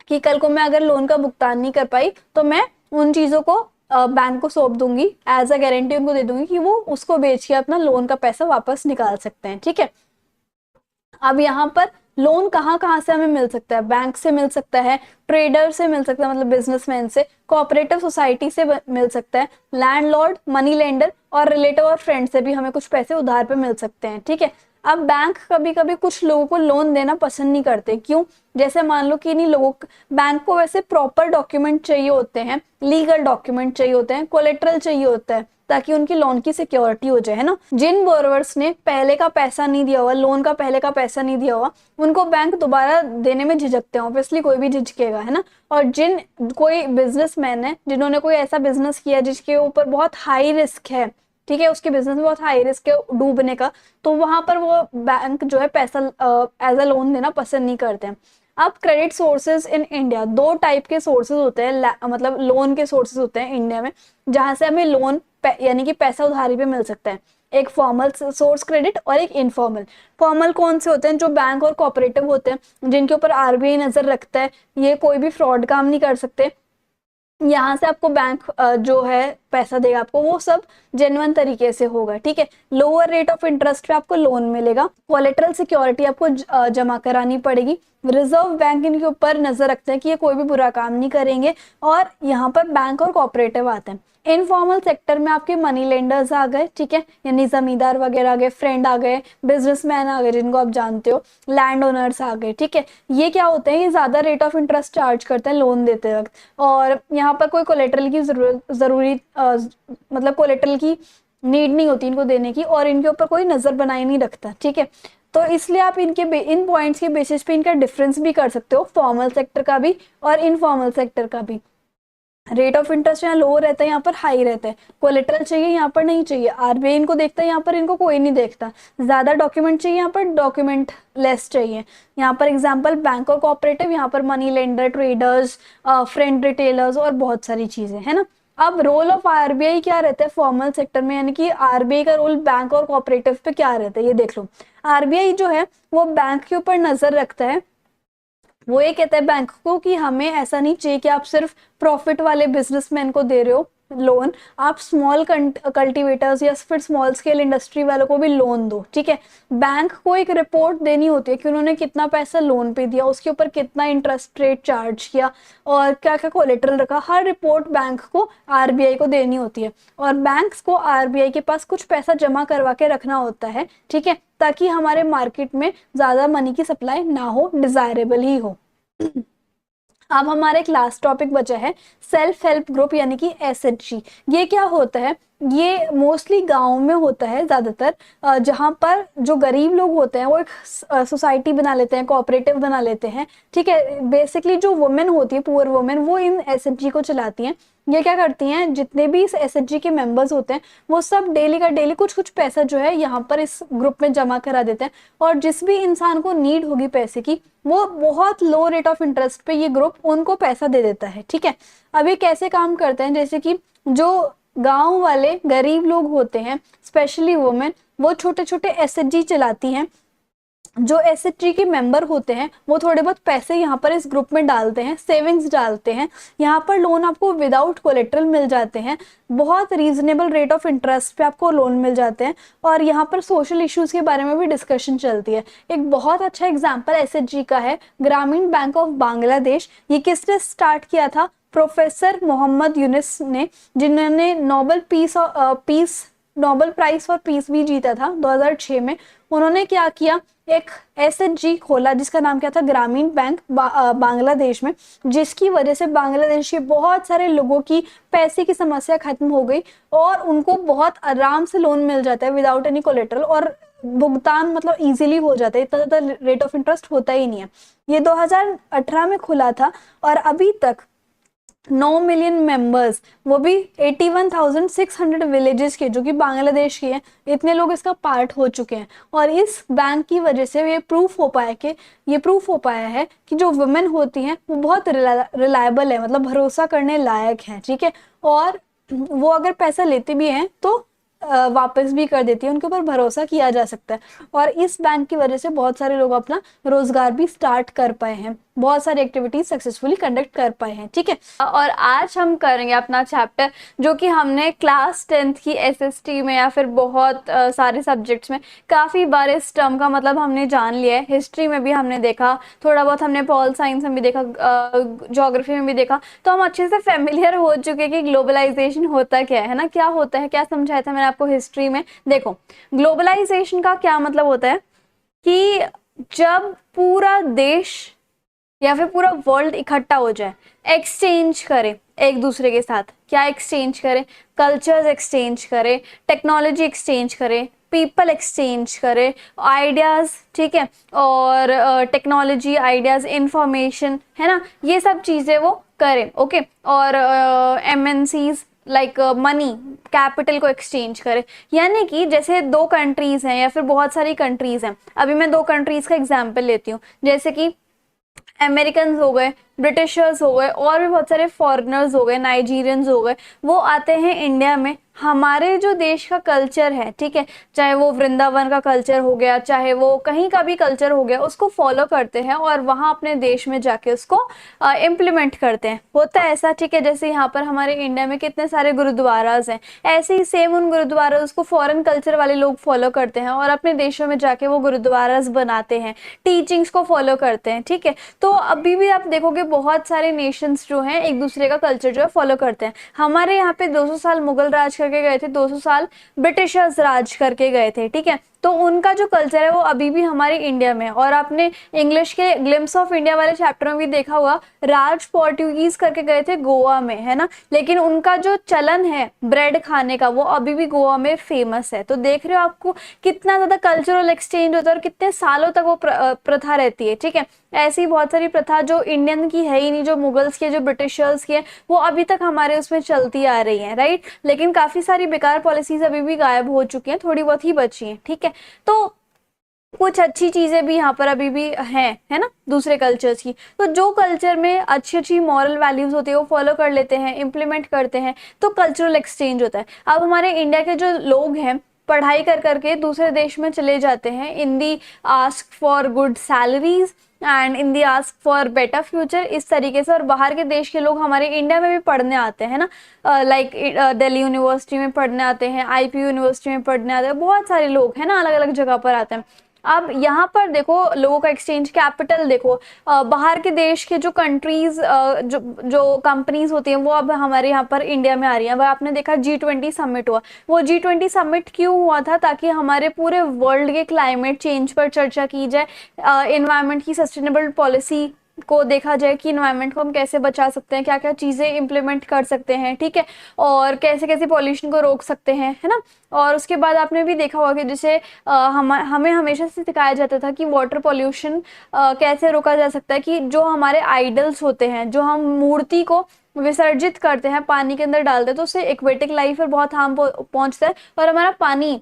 Speaker 1: कि कल को मैं अगर लोन का भुगतान नहीं कर पाई तो मैं उन चीजों को बैंक को सौंप दूंगी, एज अ गारंटी उनको दे दूंगी कि वो उसको बेच के अपना लोन का पैसा वापस निकाल सकते हैं, ठीक है। अब यहाँ पर लोन कहाँ कहाँ से हमें मिल सकता है? बैंक से मिल सकता है, ट्रेडर से मिल सकता है मतलब बिजनेसमैन से, कोऑपरेटिव सोसाइटी से मिल सकता है, लैंडलॉर्ड, मनी लेंडर और रिलेटिव और फ्रेंड से भी हमें कुछ पैसे उधार पे मिल सकते हैं, ठीक है। अब बैंक कभी कभी कुछ लोगों को लोन देना पसंद नहीं करते, क्यों? जैसे मान लो कि नहीं लोगों, बैंक को वैसे प्रॉपर डॉक्यूमेंट चाहिए होते हैं, लीगल डॉक्यूमेंट चाहिए होते हैं, कोलेट्रल चाहिए होता है, ताकि उनकी लोन की सिक्योरिटी हो जाए, है ना। जिन बोरोवर्स ने पहले का पैसा नहीं दिया हुआ, लोन का पहले का पैसा नहीं दिया हुआ, उनको बैंक दोबारा देने में झिझकते हैं, ऑब्वियसली कोई भी झिझकेगा, है ना। और जिन कोई बिजनेसमैन है जिन्होंने कोई ऐसा बिजनेस किया जिसके ऊपर बहुत हाई रिस्क है, ठीक है, उसके बिजनेस में बहुत हाई रिस्क है डूबने का, तो वहां पर वो बैंक जो है पैसा एज अ लोन देना पसंद नहीं करते हैं। अब credit sources in India, 2 type के सोर्सेज होते हैं, मतलब लोन के सोर्सेज होते हैं इंडिया में, जहां से हमें लोन यानी कि पैसा उधारी पे मिल सकता है। एक फॉर्मल सोर्स क्रेडिट और एक इनफॉर्मल। फॉर्मल कौन से होते हैं? जो बैंक और कोऑपरेटिव होते हैं, जिनके ऊपर आरबीआई नजर रखता है, ये कोई भी फ्रॉड काम नहीं कर सकते, यहाँ से आपको बैंक जो है पैसा देगा आपको, वो सब जेन्युइन तरीके से होगा, ठीक है। लोअर रेट ऑफ इंटरेस्ट पे आपको लोन मिलेगा, कोलेटरल सिक्योरिटी आपको जमा करानी पड़ेगी, रिजर्व बैंक इनके ऊपर नजर रखते हैं कि ये कोई भी बुरा काम नहीं करेंगे, और यहाँ पर बैंक और कोऑपरेटिव आते हैं। इनफॉर्मल सेक्टर में आपके मनी लेंडर्स आ गए, ठीक है, यानी जमींदार वगैरह आ गए, फ्रेंड आ गए, बिजनेसमैन आ गए जिनको आप जानते हो, लैंड ओनर्स आ गए, ठीक है। ये क्या होते हैं? ये ज्यादा रेट ऑफ इंटरेस्ट चार्ज करते हैं लोन देते वक्त, और यहाँ पर कोई कोलेटरल की जरूरी मतलब कोलेटरल की नीड नहीं होती इनको देने की, और इनके ऊपर कोई नजर बनाए नहीं रखता, ठीक है। तो इसलिए आप इन पॉइंट्स के बेसिस पे इनका डिफरेंस भी कर सकते हो, फॉर्मल सेक्टर का भी और इनफॉर्मल सेक्टर का भी। रेट ऑफ इंटरेस्ट यहाँ लो रहता है, यहाँ पर हाई रहता है। कोलेटरल चाहिए, यहाँ पर नहीं चाहिए, आरबीआई इनको देखता है, यहाँ पर इनको कोई नहीं देखता। ज्यादा डॉक्यूमेंट चाहिए, यहाँ पर डॉक्यूमेंट लेस चाहिए। यहाँ पर एग्जांपल बैंक और कोऑपरेटिव, यहाँ पर money lender, traders, friend retailers और बहुत सारी चीजें, है ना। अब रोल ऑफ आरबीआई क्या रहता है फॉर्मल सेक्टर में, यानी कि आरबीआई का रोल बैंक और कोऑपरेटिव पे क्या रहता है, ये देख लो। आरबीआई जो है वो बैंक के ऊपर नजर रखता है, वो ये कहता है बैंक को कि हमें ऐसा नहीं चाहिए कि आप सिर्फ प्रॉफिट वाले बिजनेसमैन को दे रहे हो लोन, आप स्मॉल कल्टीवेटर्स या फिर स्मॉल स्केल इंडस्ट्री वालों को भी लोन दो, ठीक है। बैंक को एक रिपोर्ट देनी होती है कि उन्होंने कितना पैसा लोन पे दिया, उसके ऊपर कितना इंटरेस्ट रेट चार्ज किया और क्या क्या कोलेटरल रखा, हर रिपोर्ट बैंक को आरबीआई को देनी होती है। और बैंक्स को आरबीआई के पास कुछ पैसा जमा करवा के रखना होता है, ठीक है, ताकि हमारे मार्केट में ज्यादा मनी की सप्लाई ना हो, डिजायरेबल ही हो। अब हमारा एक लास्ट टॉपिक बचा है सेल्फ हेल्प ग्रुप यानी कि एसएचजी। ये क्या होता है?
Speaker 2: ये मोस्टली गाँव में होता है ज़्यादातर, जहाँ पर जो गरीब लोग होते हैं वो एक सोसाइटी बना लेते हैं, कोऑपरेटिव बना लेते हैं, ठीक है। बेसिकली जो वुमेन होती है, पुअर वुमेन, वो इन एसएचजी को चलाती हैं। ये क्या करती हैं, जितने भी इस एसएचजी के मेंबर्स होते हैं वो सब डेली का डेली कुछ कुछ पैसा जो है यहाँ पर इस ग्रुप में जमा करा देते हैं, और जिस भी इंसान को नीड होगी पैसे की, वो बहुत लो रेट ऑफ इंटरेस्ट पे ये ग्रुप उनको पैसा दे देता है, ठीक है। अब ये कैसे काम करते हैं, जैसे कि जो गांव वाले गरीब लोग होते हैं, स्पेशली वुमेन, वो छोटे छोटे एसएचजी चलाती हैं। जो एसएचजी के मेंबर होते हैं वो थोड़े बहुत पैसे यहाँ पर इस ग्रुप में डालते हैं, सेविंग्स डालते हैं। यहाँ पर लोन आपको विदाउट कोलेट्रल मिल जाते हैं, बहुत रीजनेबल रेट ऑफ इंटरेस्ट पे आपको लोन मिल जाते हैं, और यहाँ पर सोशल इश्यूज के बारे में भी डिस्कशन चलती है। एक बहुत अच्छा एग्जाम्पल एसएचजी का है ग्रामीण बैंक ऑफ बांग्लादेश। ये किसने स्टार्ट किया था, प्रोफेसर मोहम्मद यूनिस ने, जिन्होंने नोबेल प्राइज फॉर पीस भी जीता था 2006 में। उन्होंने क्या किया, एक एसएचजी खोला जिसका नाम क्या था, ग्रामीण बैंक बांग्लादेश में, जिसकी वजह से बांग्लादेश के बहुत सारे लोगों की पैसे की समस्या खत्म हो गई और उनको बहुत आराम से लोन मिल जाता है विदाउट एनी कोलेट्रल, और भुगतान मतलब इजीली हो जाता है, इतना ज़्यादा रेट ऑफ इंटरेस्ट होता ही नहीं है। ये 2018 में खुला था और अभी तक 9 मिलियन मेंबर्स, वो भी 81,600 विलेजेस के, जो कि बांग्लादेश के हैं, इतने लोग इसका पार्ट हो चुके हैं। और इस बैंक की वजह से ये प्रूफ हो पाया है कि जो वुमेन होती हैं वो बहुत रिलायबल है, मतलब भरोसा करने लायक है, ठीक है। और वो अगर पैसा लेते भी हैं तो वापस भी कर देती है, उनके ऊपर भरोसा किया जा सकता है। और इस बैंक की वजह से बहुत सारे लोग अपना रोजगार भी स्टार्ट कर पाए हैं, बहुत सारी एक्टिविटीज सक्सेसफुली कंडक्ट कर पाए हैं, ठीक है।
Speaker 1: और आज हम करेंगे अपना चैप्टर जो कि हमने क्लास 10th की एसएसटी में या फिर बहुत सारे सब्जेक्ट्स में काफ़ी बार इस टर्म का मतलब हमने जान लिया है। हिस्ट्री में भी हमने देखा, थोड़ा बहुत हमने पॉल साइंस में भी देखा, ज्योग्राफी में भी देखा, तो हम अच्छे से फेमिलियर हो चुके हैं कि ग्लोबलाइजेशन होता क्या है ना, क्या होता है, क्या समझाया था मैंने आपको हिस्ट्री में। देखो, ग्लोबलाइजेशन का क्या मतलब होता है कि जब पूरा देश या फिर पूरा वर्ल्ड इकट्ठा हो जाए, एक्सचेंज करे एक दूसरे के साथ, क्या एक्सचेंज करे, कल्चर्स एक्सचेंज करे, टेक्नोलॉजी एक्सचेंज करे, पीपल एक्सचेंज करे, आइडियाज़, ठीक है, और टेक्नोलॉजी, आइडियाज़, इंफॉर्मेशन, है ना, ये सब चीज़ें वो करें, ओके। और एमएनसीज लाइक मनी, कैपिटल को एक्सचेंज करे। यानी कि जैसे दो कंट्रीज़ हैं या फिर बहुत सारी कंट्रीज़ हैं, अभी मैं दो कंट्रीज़ का एग्जाम्पल लेती हूँ, जैसे कि अमेरिकन हो गए, ब्रिटिशर्स हो गए, और भी बहुत सारे फॉरेनर्स हो गए, नाइजीरियंस हो गए, वो आते हैं इंडिया में। हमारे जो देश का कल्चर है, ठीक है, चाहे वो वृंदावन का कल्चर हो गया, चाहे वो कहीं का भी कल्चर हो गया, उसको फॉलो करते हैं और वहाँ अपने देश में जाके उसको इम्प्लीमेंट करते हैं। होता है ऐसा, ठीक है। जैसे यहाँ पर हमारे इंडिया में कितने सारे गुरुद्वाराज हैं, ऐसे ही सेम उन गुरुद्वाराज को फॉरेन कल्चर वाले लोग फॉलो करते हैं और अपने देशों में जाके वो गुरुद्वाराज बनाते हैं, टीचिंग्स को फॉलो करते हैं, ठीक है। तो अभी भी आप देखोगे बहुत सारे नेशंस जो हैं एक दूसरे का कल्चर जो है फॉलो करते हैं। हमारे यहाँ पे 200 साल मुगल राज करके गए थे, 200 साल ब्रिटिशर्स राज करके गए थे, ठीक है। तो उनका जो कल्चर है वो अभी भी हमारे इंडिया में है। और आपने इंग्लिश के ग्लिम्स ऑफ इंडिया वाले चैप्टर में भी देखा होगा, राज पोर्टुगीज करके गए थे गोवा में, है ना, लेकिन उनका जो चलन है ब्रेड खाने का वो अभी भी गोवा में फेमस है। तो देख रहे हो आपको कितना ज्यादा कल्चरल एक्सचेंज होता है और कितने सालों तक वो प्रथा रहती है, ठीक है। ऐसी बहुत सारी प्रथा जो इंडियन की है ही नहीं, जो मुगल्स की है, जो ब्रिटिशर्स की है, वो अभी तक हमारे उसमें चलती आ रही है, राइट। लेकिन काफी सारी बेकार पॉलिसीज अभी भी गायब हो चुकी हैं, थोड़ी बहुत ही बची हैं, ठीक है। तो कुछ अच्छी चीजें भी यहाँ पर अभी भी हैं, है ना, दूसरे कल्चर्स की। तो जो कल्चर में अच्छी अच्छी मॉरल वैल्यूज होती है वो फॉलो कर लेते हैं, इम्प्लीमेंट करते हैं, तो कल्चरल एक्सचेंज होता है। अब हमारे इंडिया के जो लोग हैं पढ़ाई कर करके दूसरे देश में चले जाते हैं, in the ask for good salaries and in the ask for better future, इस तरीके से। और बाहर के देश के लोग हमारे इंडिया में भी पढ़ने आते हैं ना, लाइक दिल्ली यूनिवर्सिटी में पढ़ने आते हैं, आईपीयू यूनिवर्सिटी में पढ़ने आते हैं, बहुत सारे लोग है ना, अलग अलग जगह पर आते हैं। अब यहाँ पर देखो लोगों का एक्सचेंज, कैपिटल देखो, बाहर के देश के जो कंट्रीज, जो कंपनीज होती हैं वो अब हमारे यहाँ पर इंडिया में आ रही हैं। अब आपने देखा G20 समिट हुआ, वो G20 समिट क्यों हुआ था, ताकि हमारे पूरे वर्ल्ड के क्लाइमेट चेंज पर चर्चा की जाए, एनवायरनमेंट की सस्टेनेबल पॉलिसी को देखा जाए कि इन्वायरमेंट को हम कैसे बचा सकते हैं, क्या क्या चीज़ें इम्प्लीमेंट कर सकते हैं, ठीक है, और कैसे कैसे पॉल्यूशन को रोक सकते हैं, है ना। और उसके बाद आपने भी देखा होगा कि जैसे हमें हमेशा से सिखाया जाता था कि वाटर पॉल्यूशन कैसे रोका जा सकता है, कि जो हमारे आइडल्स होते हैं, जो हम मूर्ति को विसर्जित करते हैं, पानी के अंदर डालते हैं, तो उससे एक्वेटिक लाइफ पर बहुत हार्म पहुंचता है और हमारा पानी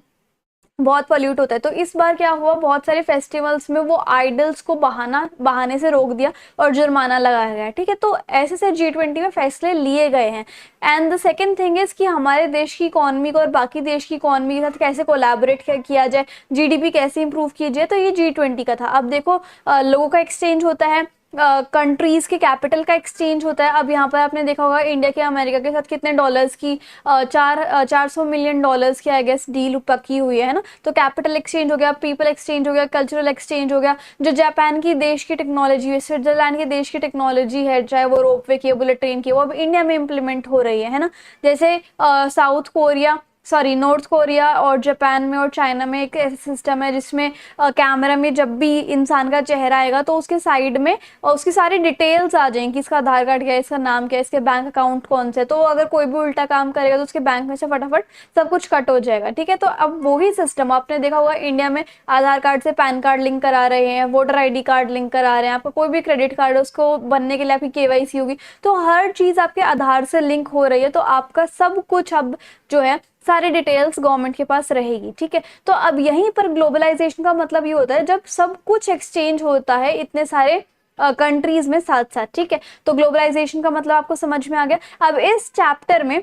Speaker 1: बहुत पॉल्यूट होता है। तो इस बार क्या हुआ, बहुत सारे फेस्टिवल्स में वो आइडल्स को बहाने से रोक दिया और जुर्माना लगाया गया, ठीक है। तो ऐसे से G20 में फैसले लिए गए हैं। And the second thing is कि हमारे देश की इकोनॉमी को और बाकी देश की इकोनॉमी के साथ कैसे कोलैबोरेट किया जाए, जीडीपी कैसे इंप्रूव की जाए, तो ये G20 का था। अब देखो लोगों का एक्सचेंज होता है, कंट्रीज के कैपिटल का एक्सचेंज होता है। अब यहाँ पर आपने देखा होगा इंडिया के अमेरिका के साथ कितने डॉलर्स की 400 मिलियन डॉलर्स की आई गेस डील पकी हुई है ना। तो कैपिटल एक्सचेंज हो गया, पीपल एक्सचेंज हो गया, कल्चरल एक्सचेंज हो गया। जो जापान की देश की टेक्नोलॉजी है, स्विट्जरलैंड के देश की टेक्नोलॉजी है, चाहे वो रोपवे की, बुलेट ट्रेन की, वो अब इंडिया में इम्प्लीमेंट हो रही है ना। जैसे नॉर्थ कोरिया और जापान में और चाइना में एक ऐसा सिस्टम है जिसमें कैमरा में जब भी इंसान का चेहरा आएगा तो उसके साइड में उसकी सारी डिटेल्स आ जाएंगी, इसका आधार कार्ड क्या है, इसका नाम क्या है, इसके बैंक अकाउंट कौन से। तो अगर कोई भी उल्टा काम करेगा तो उसके बैंक में से फटाफट सब कुछ कट हो जाएगा, ठीक है। तो अब वही सिस्टम आपने देखा होगा इंडिया में आधार कार्ड से पैन कार्ड लिंक करा रहे हैं, वोटर ID कार्ड लिंक करा रहे हैं, आपका कोई भी क्रेडिट कार्ड है उसको बनने के लिए आपकी KYC होगी। तो हर चीज़ आपके आधार से लिंक हो रही है, तो आपका सब कुछ अब जो है सारी डिटेल्स गवर्नमेंट के पास रहेगी, ठीक है। तो अब यहीं पर ग्लोबलाइजेशन का मतलब ये होता है जब सब कुछ एक्सचेंज होता है इतने सारे कंट्रीज में साथ साथ, ठीक है। तो ग्लोबलाइजेशन का मतलब आपको समझ में आ गया। अब इस चैप्टर में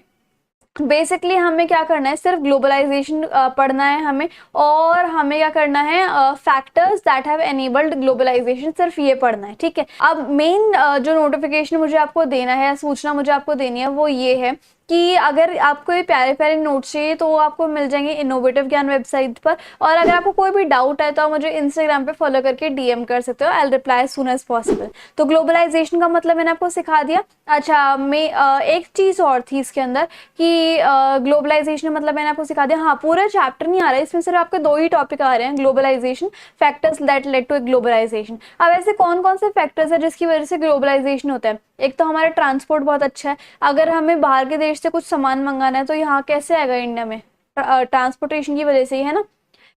Speaker 1: बेसिकली हमें क्या करना है, सिर्फ ग्लोबलाइजेशन पढ़ना है हमें, और हमें क्या करना है, factors that have enabled globalisation, सिर्फ ये पढ़ना है, ठीक है। अब मेन जो नोटिफिकेशन मुझे आपको देना है या सूचना मुझे आपको देनी है वो ये है कि अगर आपको ये प्यारे प्यारे नोट्स चाहिए तो वो आपको मिल जाएंगे इनोवेटिव ज्ञान वेबसाइट पर। और अगर आपको कोई भी डाउट है तो आप मुझे इंस्टाग्राम पे फॉलो करके DM कर सकते हो, I will reply as soon as possible. तो ग्लोबलाइजेशन का मतलब मैंने आपको सिखा दिया। अच्छा, मैं एक चीज़ और थी इसके अंदर कि ग्लोबलाइजेशन मतलब मैंने आपको सिखा दिया। हाँ, पूरा चैप्टर नहीं आ रहा है, इसमें सिर्फ आपके 2 ही टॉपिक आ रहे हैं, globalisation, factors that led to globalisation. अब ऐसे कौन कौन से फैक्टर्स है जिसकी वजह से ग्लोबलाइजेशन होता है। एक तो हमारा ट्रांसपोर्ट बहुत अच्छा है, अगर हमें बाहर के देश से कुछ सामान मंगाना है तो यहाँ कैसे आएगा इंडिया में, ट्रांसपोर्टेशन की वजह से ही है ना।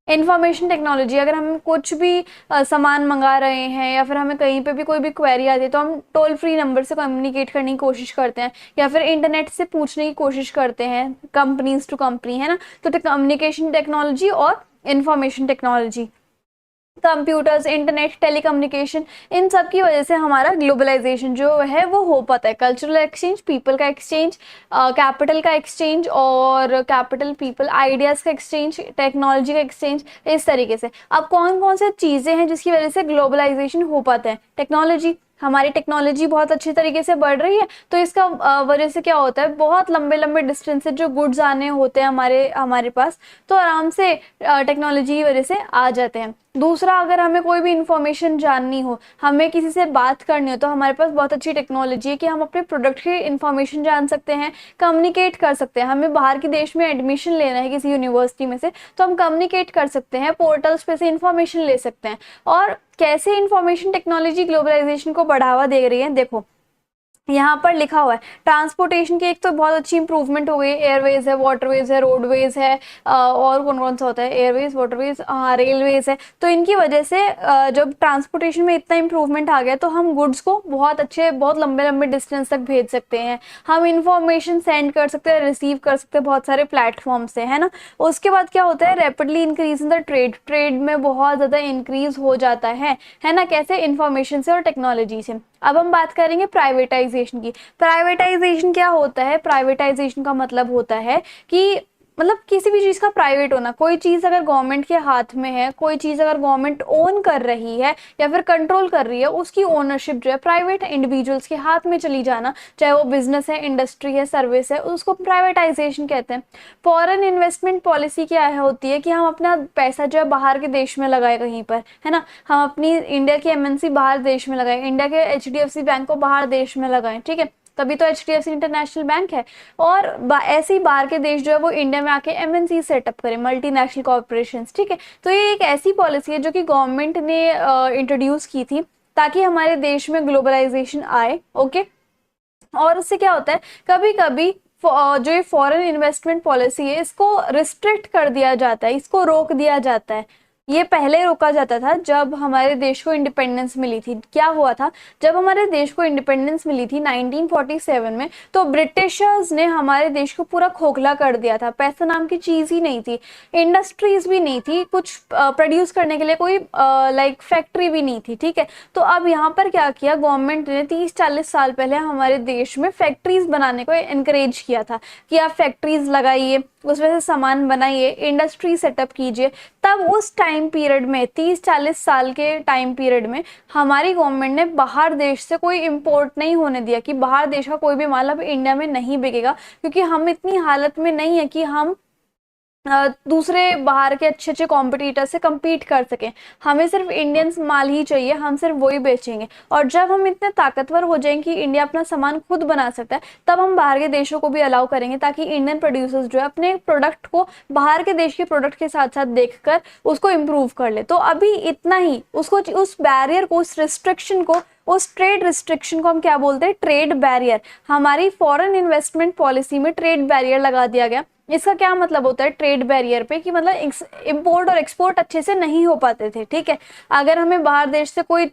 Speaker 1: इंफॉर्मेशन टेक्नोलॉजी, अगर हम कुछ भी सामान मंगा रहे हैं या फिर हमें कहीं पे भी कोई भी क्वेरी आती है तो हम टोल फ्री नंबर से कम्युनिकेट करने की कोशिश करते हैं या फिर इंटरनेट से पूछने की कोशिश करते हैं, कंपनीज टू कंपनी, है ना। तो कम्युनिकेशन टेक्नोलॉजी और information technology, computers, internet, telecommunication, इन सब की वजह से हमारा ग्लोबलाइजेशन जो है वो हो पाता है। कल्चरल एक्सचेंज, पीपल का एक्सचेंज, कैपिटल का एक्सचेंज और कैपिटल पीपल, आइडियाज़ का एक्सचेंज, टेक्नोलॉजी का एक्सचेंज, इस तरीके से। अब कौन कौन से चीज़ें हैं जिसकी वजह से ग्लोबलाइजेशन हो पाता है। टेक्नोलॉजी, हमारी टेक्नोलॉजी बहुत अच्छी तरीके से बढ़ रही है तो इसका वजह से क्या होता है, बहुत लंबे लंबे डिस्टेंस से जो गुड्स आने होते हैं हमारे पास तो आराम से टेक्नोलॉजी की वजह से आ जाते हैं। दूसरा, अगर हमें कोई भी इंफॉर्मेशन जाननी हो, हमें किसी से बात करनी हो, तो हमारे पास बहुत अच्छी टेक्नोलॉजी है कि हम अपने प्रोडक्ट की इंफॉर्मेशन जान सकते हैं, कम्युनिकेट कर सकते हैं। हमें बाहर के देश में एडमिशन लेना है किसी यूनिवर्सिटी में से तो हम कम्युनिकेट कर सकते हैं, पोर्टल्स पे से इंफॉर्मेशन ले सकते हैं। और कैसे इंफॉर्मेशन टेक्नोलॉजी ग्लोबलाइजेशन को बढ़ावा दे रही है, देखो यहाँ पर लिखा हुआ है। ट्रांसपोर्टेशन की एक तो बहुत अच्छी इंप्रूवमेंट हो गई, एयरवेज है, वाटरवेज है, रोडवेज है, और कौन कौन सा होता है, एयरवेज, वाटरवेज, हाँ रेलवेज है। तो इनकी वजह से जब ट्रांसपोर्टेशन में इतना इंप्रूवमेंट आ गया तो हम गुड्स को बहुत अच्छे, बहुत लंबे लंबे डिस्टेंस तक भेज सकते हैं, हम इंफॉर्मेशन सेंड कर सकते हैं, रिसीव कर सकते हैं बहुत सारे प्लेटफॉर्म से, है ना। उसके बाद क्या होता है, rapidly increase in the trade में बहुत ज़्यादा इंक्रीज हो जाता है ना। कैसे, इंफॉर्मेशन से और टेक्नोलॉजी से। अब हम बात करेंगे प्राइवेटाइजेशन की। प्राइवेटाइजेशन क्या होता है, प्राइवेटाइजेशन का मतलब होता है कि मतलब किसी भी चीज़ का प्राइवेट होना। कोई चीज़ अगर गवर्नमेंट के हाथ में है, कोई चीज़ अगर गवर्नमेंट ओन कर रही है या फिर कंट्रोल कर रही है, उसकी ओनरशिप जो है प्राइवेट इंडिविजुअल्स के हाथ में चली जाना, चाहे वो बिजनेस है, इंडस्ट्री है, सर्विस है, उसको प्राइवेटाइजेशन कहते हैं। फॉरेन इन्वेस्टमेंट पॉलिसी क्या होती है कि हम अपना पैसा जो है बाहर के देश में लगाए कहीं पर, है ना। हम अपनी इंडिया की MNC बाहर देश में लगाए, इंडिया के HDFC बैंक को बाहर देश में लगाएं, ठीक है, तभी तो HDFC इंटरनेशनल बैंक है। और ऐसे ही बाहर के देश जो है वो इंडिया में आके MNC सेटअप करें, मल्टीनेशनल कॉर्पोरेशंस, ठीक है। तो ये एक ऐसी पॉलिसी है जो कि गवर्नमेंट ने इंट्रोड्यूस की थी
Speaker 2: ताकि हमारे देश में ग्लोबलाइजेशन आए। ओके, और उससे क्या होता है, कभी कभी जो ये फॉरेन इन्वेस्टमेंट पॉलिसी है इसको रिस्ट्रिक्ट कर दिया जाता है, इसको रोक दिया जाता है। ये पहले रोका जाता था जब हमारे देश को इंडिपेंडेंस मिली थी। क्या हुआ था, जब हमारे देश को इंडिपेंडेंस मिली थी 1947 में, तो ब्रिटिशर्स ने हमारे देश को पूरा खोखला कर दिया था। पैसा नाम की चीज ही नहीं थी, इंडस्ट्रीज भी नहीं थी, कुछ प्रोड्यूस करने के लिए कोई लाइक फैक्ट्री भी नहीं थी। ठीक है, तो अब यहाँ पर क्या किया गवर्नमेंट ने, 30-40 साल पहले हमारे देश में फैक्ट्रीज बनाने को एनकरेज किया था कि आप फैक्ट्रीज लगाइए, उसमें से सामान बनाइए, इंडस्ट्री सेटअप कीजिए। तब उस टाइम पीरियड में, 30-40 साल के टाइम पीरियड में, हमारी गवर्नमेंट ने बाहर देश से कोई इंपोर्ट नहीं होने दिया कि बाहर देश का कोई भी माल अब इंडिया में नहीं बिकेगा, क्योंकि हम इतनी हालत में नहीं है कि हम दूसरे बाहर के अच्छे अच्छे कॉम्पिटिटर से compete कर सकें। हमें सिर्फ इंडियंस माल ही चाहिए, हम सिर्फ वही बेचेंगे। और जब हम इतने ताकतवर हो जाएंगे कि इंडिया अपना सामान खुद बना सकता है, तब हम बाहर के देशों को भी अलाउ करेंगे, ताकि इंडियन प्रोड्यूसर्स जो है अपने प्रोडक्ट को बाहर के देश के प्रोडक्ट के साथ साथ देखकर उसको इम्प्रूव कर ले। तो अभी इतना ही, उसको, उस बैरियर को, उस रिस्ट्रिक्शन को, उस ट्रेड रिस्ट्रिक्शन को हम क्या बोलते हैं, ट्रेड बैरियर। हमारी फॉरेन इन्वेस्टमेंट पॉलिसी में ट्रेड बैरियर लगा दिया गया। इसका क्या मतलब होता है ट्रेड बैरियर पे, कि मतलब इंपोर्ट और एक्सपोर्ट अच्छे से नहीं हो पाते थे। ठीक है, अगर हमें बाहर देश से कोई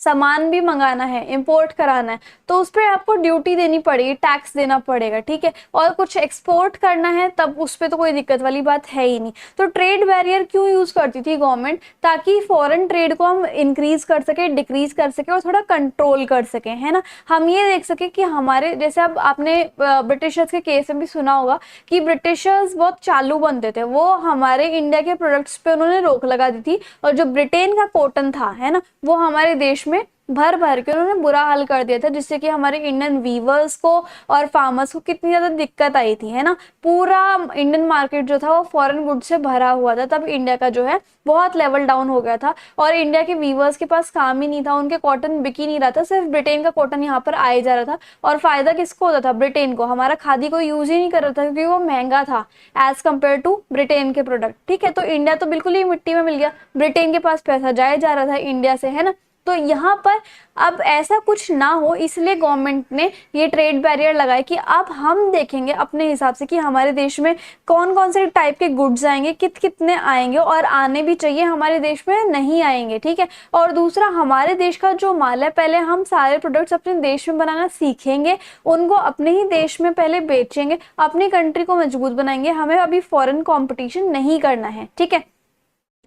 Speaker 2: सामान भी मंगाना है, इंपोर्ट कराना है, तो उस पर आपको ड्यूटी देनी पड़ेगी, टैक्स देना पड़ेगा। ठीक है, और कुछ एक्सपोर्ट करना है तब उस पर तो कोई दिक्कत वाली बात है ही नहीं। तो ट्रेड बैरियर क्यों यूज करती थी गवर्नमेंट, ताकि फॉरेन ट्रेड को हम इंक्रीज कर सके, डिक्रीज कर सके और थोड़ा कंट्रोल कर सके, है ना। हम ये देख सके कि हमारे, जैसे अब आपने ब्रिटिशर्स के केस में भी सुना होगा कि ब्रिटिशर्स बहुत चालू बनते थे, वो हमारे इंडिया के प्रोडक्ट्स पे उन्होंने रोक लगा दी थी। और जो ब्रिटेन का कॉटन था, है ना, वो हमारे देश में भर भर के उन्होंने बुरा हाल कर दिया था, जिससे कि हमारे इंडियन वीवर्स को और फार्मर्स को कितनी ज्यादा दिक्कत आई थी, है ना। पूरा इंडियन मार्केट जो था वो फॉरेन गुड से भरा हुआ था। तब इंडिया का जो है बहुत लेवल डाउन हो गया था, और इंडिया के वीवर्स के पास काम ही नहीं था, उनके कॉटन बिक ही नहीं रहा था, सिर्फ ब्रिटेन का कॉटन यहाँ पर आए जा रहा था। और फायदा किसको होता था, ब्रिटेन को। हमारा खादी कोई यूज ही नहीं कर रहा था, क्योंकि वो महंगा था एज कम्पेयर टू ब्रिटेन के प्रोडक्ट। ठीक है, तो इंडिया तो बिल्कुल ही मिट्टी में मिल गया, ब्रिटेन के पास पैसा जाया जा रहा था इंडिया से, है ना। तो यहाँ पर अब ऐसा कुछ ना हो, इसलिए गवर्नमेंट ने ये ट्रेड बैरियर लगाए कि अब हम देखेंगे अपने हिसाब से कि हमारे देश में कौन कौन से टाइप के गुड्स आएंगे, कितने आएंगे, और आने भी चाहिए, हमारे देश में नहीं आएंगे। ठीक है, और दूसरा, हमारे देश का जो माल है, पहले हम सारे प्रोडक्ट्स अपने देश में बनाना सीखेंगे, उनको अपने ही देश में पहले बेचेंगे, अपनी कंट्री को मजबूत बनाएंगे। हमें अभी फॉरेन कॉम्पिटिशन नहीं करना है। ठीक है,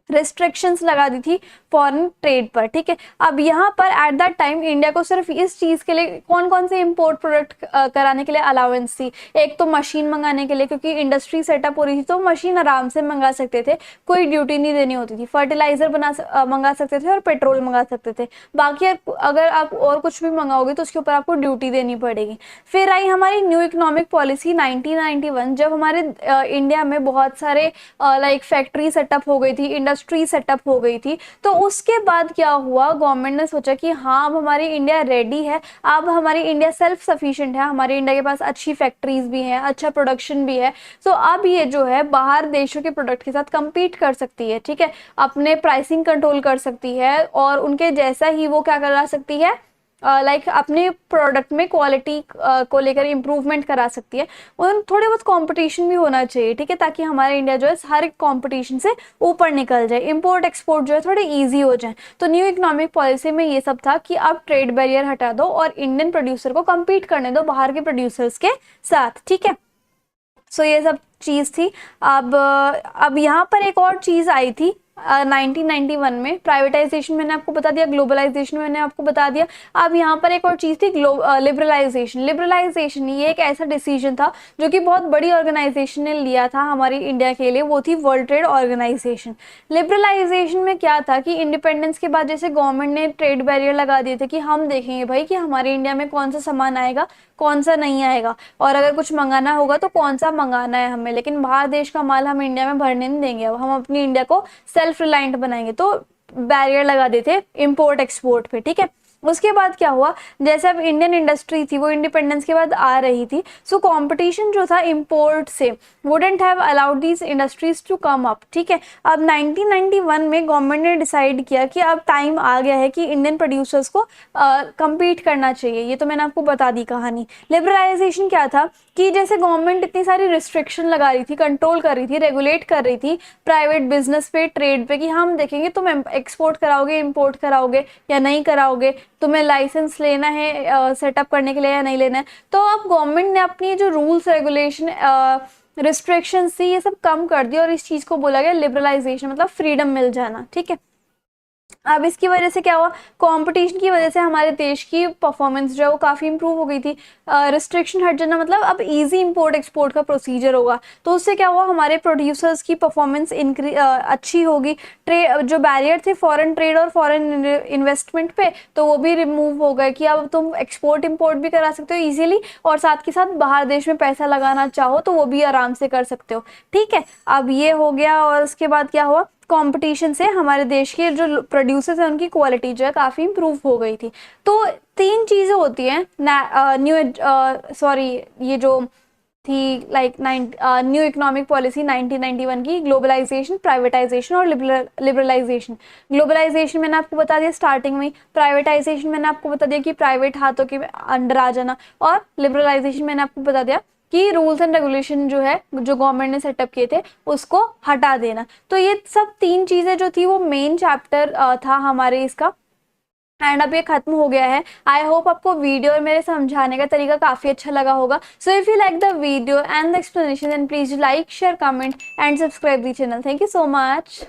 Speaker 2: रिस्ट्रिक्शंस लगा दी थी फॉरेन ट्रेड पर। ठीक है, अब यहाँ पर एट दैट टाइम इंडिया को सिर्फ इस चीज़ के लिए कौन कौन से इंपोर्ट प्रोडक्ट कराने के लिए अलाउंस थी, एक तो मशीन मंगाने के लिए, क्योंकि इंडस्ट्री सेटअप हो रही थी, तो मशीन आराम से मंगा सकते थे, कोई ड्यूटी नहीं देनी होती थी। फर्टिलाइजर मंगा सकते थे और पेट्रोल मंगा सकते थे। बाकी अगर आप और कुछ भी मंगाओगे तो उसके ऊपर आपको ड्यूटी देनी पड़ेगी। फिर आई हमारी न्यू इकोनॉमिक पॉलिसी 1991, जब हमारे इंडिया में बहुत सारे लाइक फैक्ट्री सेटअप हो गई थी, इंडस्ट्री सेटअप हो गई थी। तो उसके बाद क्या हुआ, गवर्नमेंट ने सोचा कि हाँ, अब हमारी इंडिया रेडी है, अब हमारी इंडिया सेल्फ सफिशिएंट है, हमारी इंडिया के पास अच्छी फैक्ट्रीज भी हैं, अच्छा प्रोडक्शन भी है। तो अब ये जो है बाहर देशों के प्रोडक्ट के साथ compete कर सकती है। ठीक है, अपने प्राइसिंग कंट्रोल कर सकती है, और उनके जैसा ही वो क्या करा सकती है, लाइक अपने प्रोडक्ट में क्वालिटी को लेकर इम्प्रूवमेंट करा सकती है। उन थोड़े बहुत कंपटीशन भी होना चाहिए। ठीक है, ताकि हमारा इंडिया जो है हर एक कंपटीशन से ऊपर निकल जाए, इंपोर्ट एक्सपोर्ट जो है थोड़े इजी हो जाए। तो न्यू इकोनॉमिक पॉलिसी में ये सब था कि अब ट्रेड बैरियर हटा दो और इंडियन प्रोड्यूसर को कम्पीट करने दो बाहर के प्रोड्यूसर्स के साथ। ठीक है, सो ये सब चीज़ थी। अब यहाँ पर एक और चीज़ आई थी 1991 में, प्राइवेटाइजेशन मैंने आपको बता दिया, ग्लोबलाइजेशन मैंने आपको बता दिया। अब यहाँ पर एक और चीज़ थी लिबरलाइजेशन। लिबरलाइजेशन ये एक ऐसा डिसीजन था जो कि बहुत बड़ी ऑर्गेनाइजेशन ने लिया था हमारी इंडिया के लिए, वो थी वर्ल्ड ट्रेड ऑर्गेनाइजेशन। लिबरलाइजेशन में क्या था कि इंडिपेंडेंस के बाद जैसे गवर्नमेंट ने ट्रेड बैरियर लगा दिए थे कि हम देखेंगे भाई कि हमारे इंडिया में कौन सा सामान आएगा, कौन सा नहीं आएगा, और अगर कुछ मंगाना होगा तो कौन सा मंगाना है हमें, लेकिन बाहर देश का माल हम इंडिया में भरने नहीं देंगे। अब हम अपनी इंडिया को सेल्फ रिलायंट बनाएंगे। तो बैरियर लगा देते इंपोर्ट एक्सपोर्ट पे। ठीक है,
Speaker 1: उसके बाद क्या हुआ, जैसे अब इंडियन इंडस्ट्री थी वो इंडिपेंडेंस के बाद आ रही थी, सो कंपटीशन जो था इंपोर्ट से wouldn't have allowed these industries to come up. ठीक है, अब 1991 में गवर्नमेंट ने डिसाइड किया कि अब टाइम आ गया है कि इंडियन प्रोड्यूसर्स को compete करना चाहिए। ये तो मैंने आपको बता दी कहानी। लिबरलाइजेशन क्या था कि जैसे गवर्नमेंट इतनी सारी रिस्ट्रिक्शन लगा रही थी, कंट्रोल कर रही थी, रेगुलेट कर रही थी प्राइवेट बिजनेस पे, ट्रेड पे, कि हम देखेंगे तुम एक्सपोर्ट कराओगे, इंपोर्ट कराओगे या नहीं कराओगे, तुम्हें लाइसेंस लेना है सेटअप करने के लिए या नहीं लेना है। तो अब गवर्नमेंट ने अपनी जो रूल्स रेगुलेशन रिस्ट्रिक्शंस थी ये सब कम कर दिया और इस चीज़ को बोला गया लिबरलाइजेशन, मतलब फ्रीडम मिल जाना। ठीक है, अब इसकी वजह से क्या हुआ, कंपटीशन की वजह से हमारे देश की परफॉर्मेंस जो है वो काफ़ी इंप्रूव हो गई थी। रिस्ट्रिक्शन हट जाना मतलब अब इजी इंपोर्ट एक्सपोर्ट का प्रोसीजर होगा, तो उससे क्या हुआ, हमारे प्रोड्यूसर्स की परफॉर्मेंस अच्छी होगी। जो बैरियर थे फॉरेन ट्रेड और फॉरेन इन्वेस्टमेंट पे, तो वो भी रिमूव हो गए कि अब तुम एक्सपोर्ट इंपोर्ट भी करा सकते हो ईजिली, और साथ के साथ बाहर देश में पैसा लगाना चाहो तो वो भी आराम से कर सकते हो। ठीक है, अब ये हो गया। और उसके बाद क्या हुआ, कंपटीशन से हमारे देश के जो प्रोड्यूसर्स हैं उनकी क्वालिटी जो है काफ़ी इंप्रूव हो गई थी। तो तीन चीज़ें होती हैं ये जो थी लाइक न्यू इकोनॉमिक पॉलिसी 1991 की, ग्लोबलाइजेशन, प्राइवेटाइजेशन और लिबरलाइजेशन। ग्लोबलाइजेशन मैंने आपको बता दिया स्टार्टिंग में, प्राइवेटाइजेशन मैंने आपको बता दिया कि प्राइवेट हाथों के अंडर आ जाना, और लिबरलाइजेशन मैंने आपको बता दिया कि रूल्स एंड रेगुलेशन जो है जो गवर्नमेंट ने सेटअप किए थे उसको हटा देना। तो ये सब तीन चीज़ें जो थी वो मेन चैप्टर था हमारे इसका, एंड अब ये खत्म हो गया है। आई होप आपको वीडियो और मेरे समझाने का तरीका काफ़ी अच्छा लगा होगा। So if you like the video and the explanation then please like, share, comment and subscribe the channel. Thank you so much.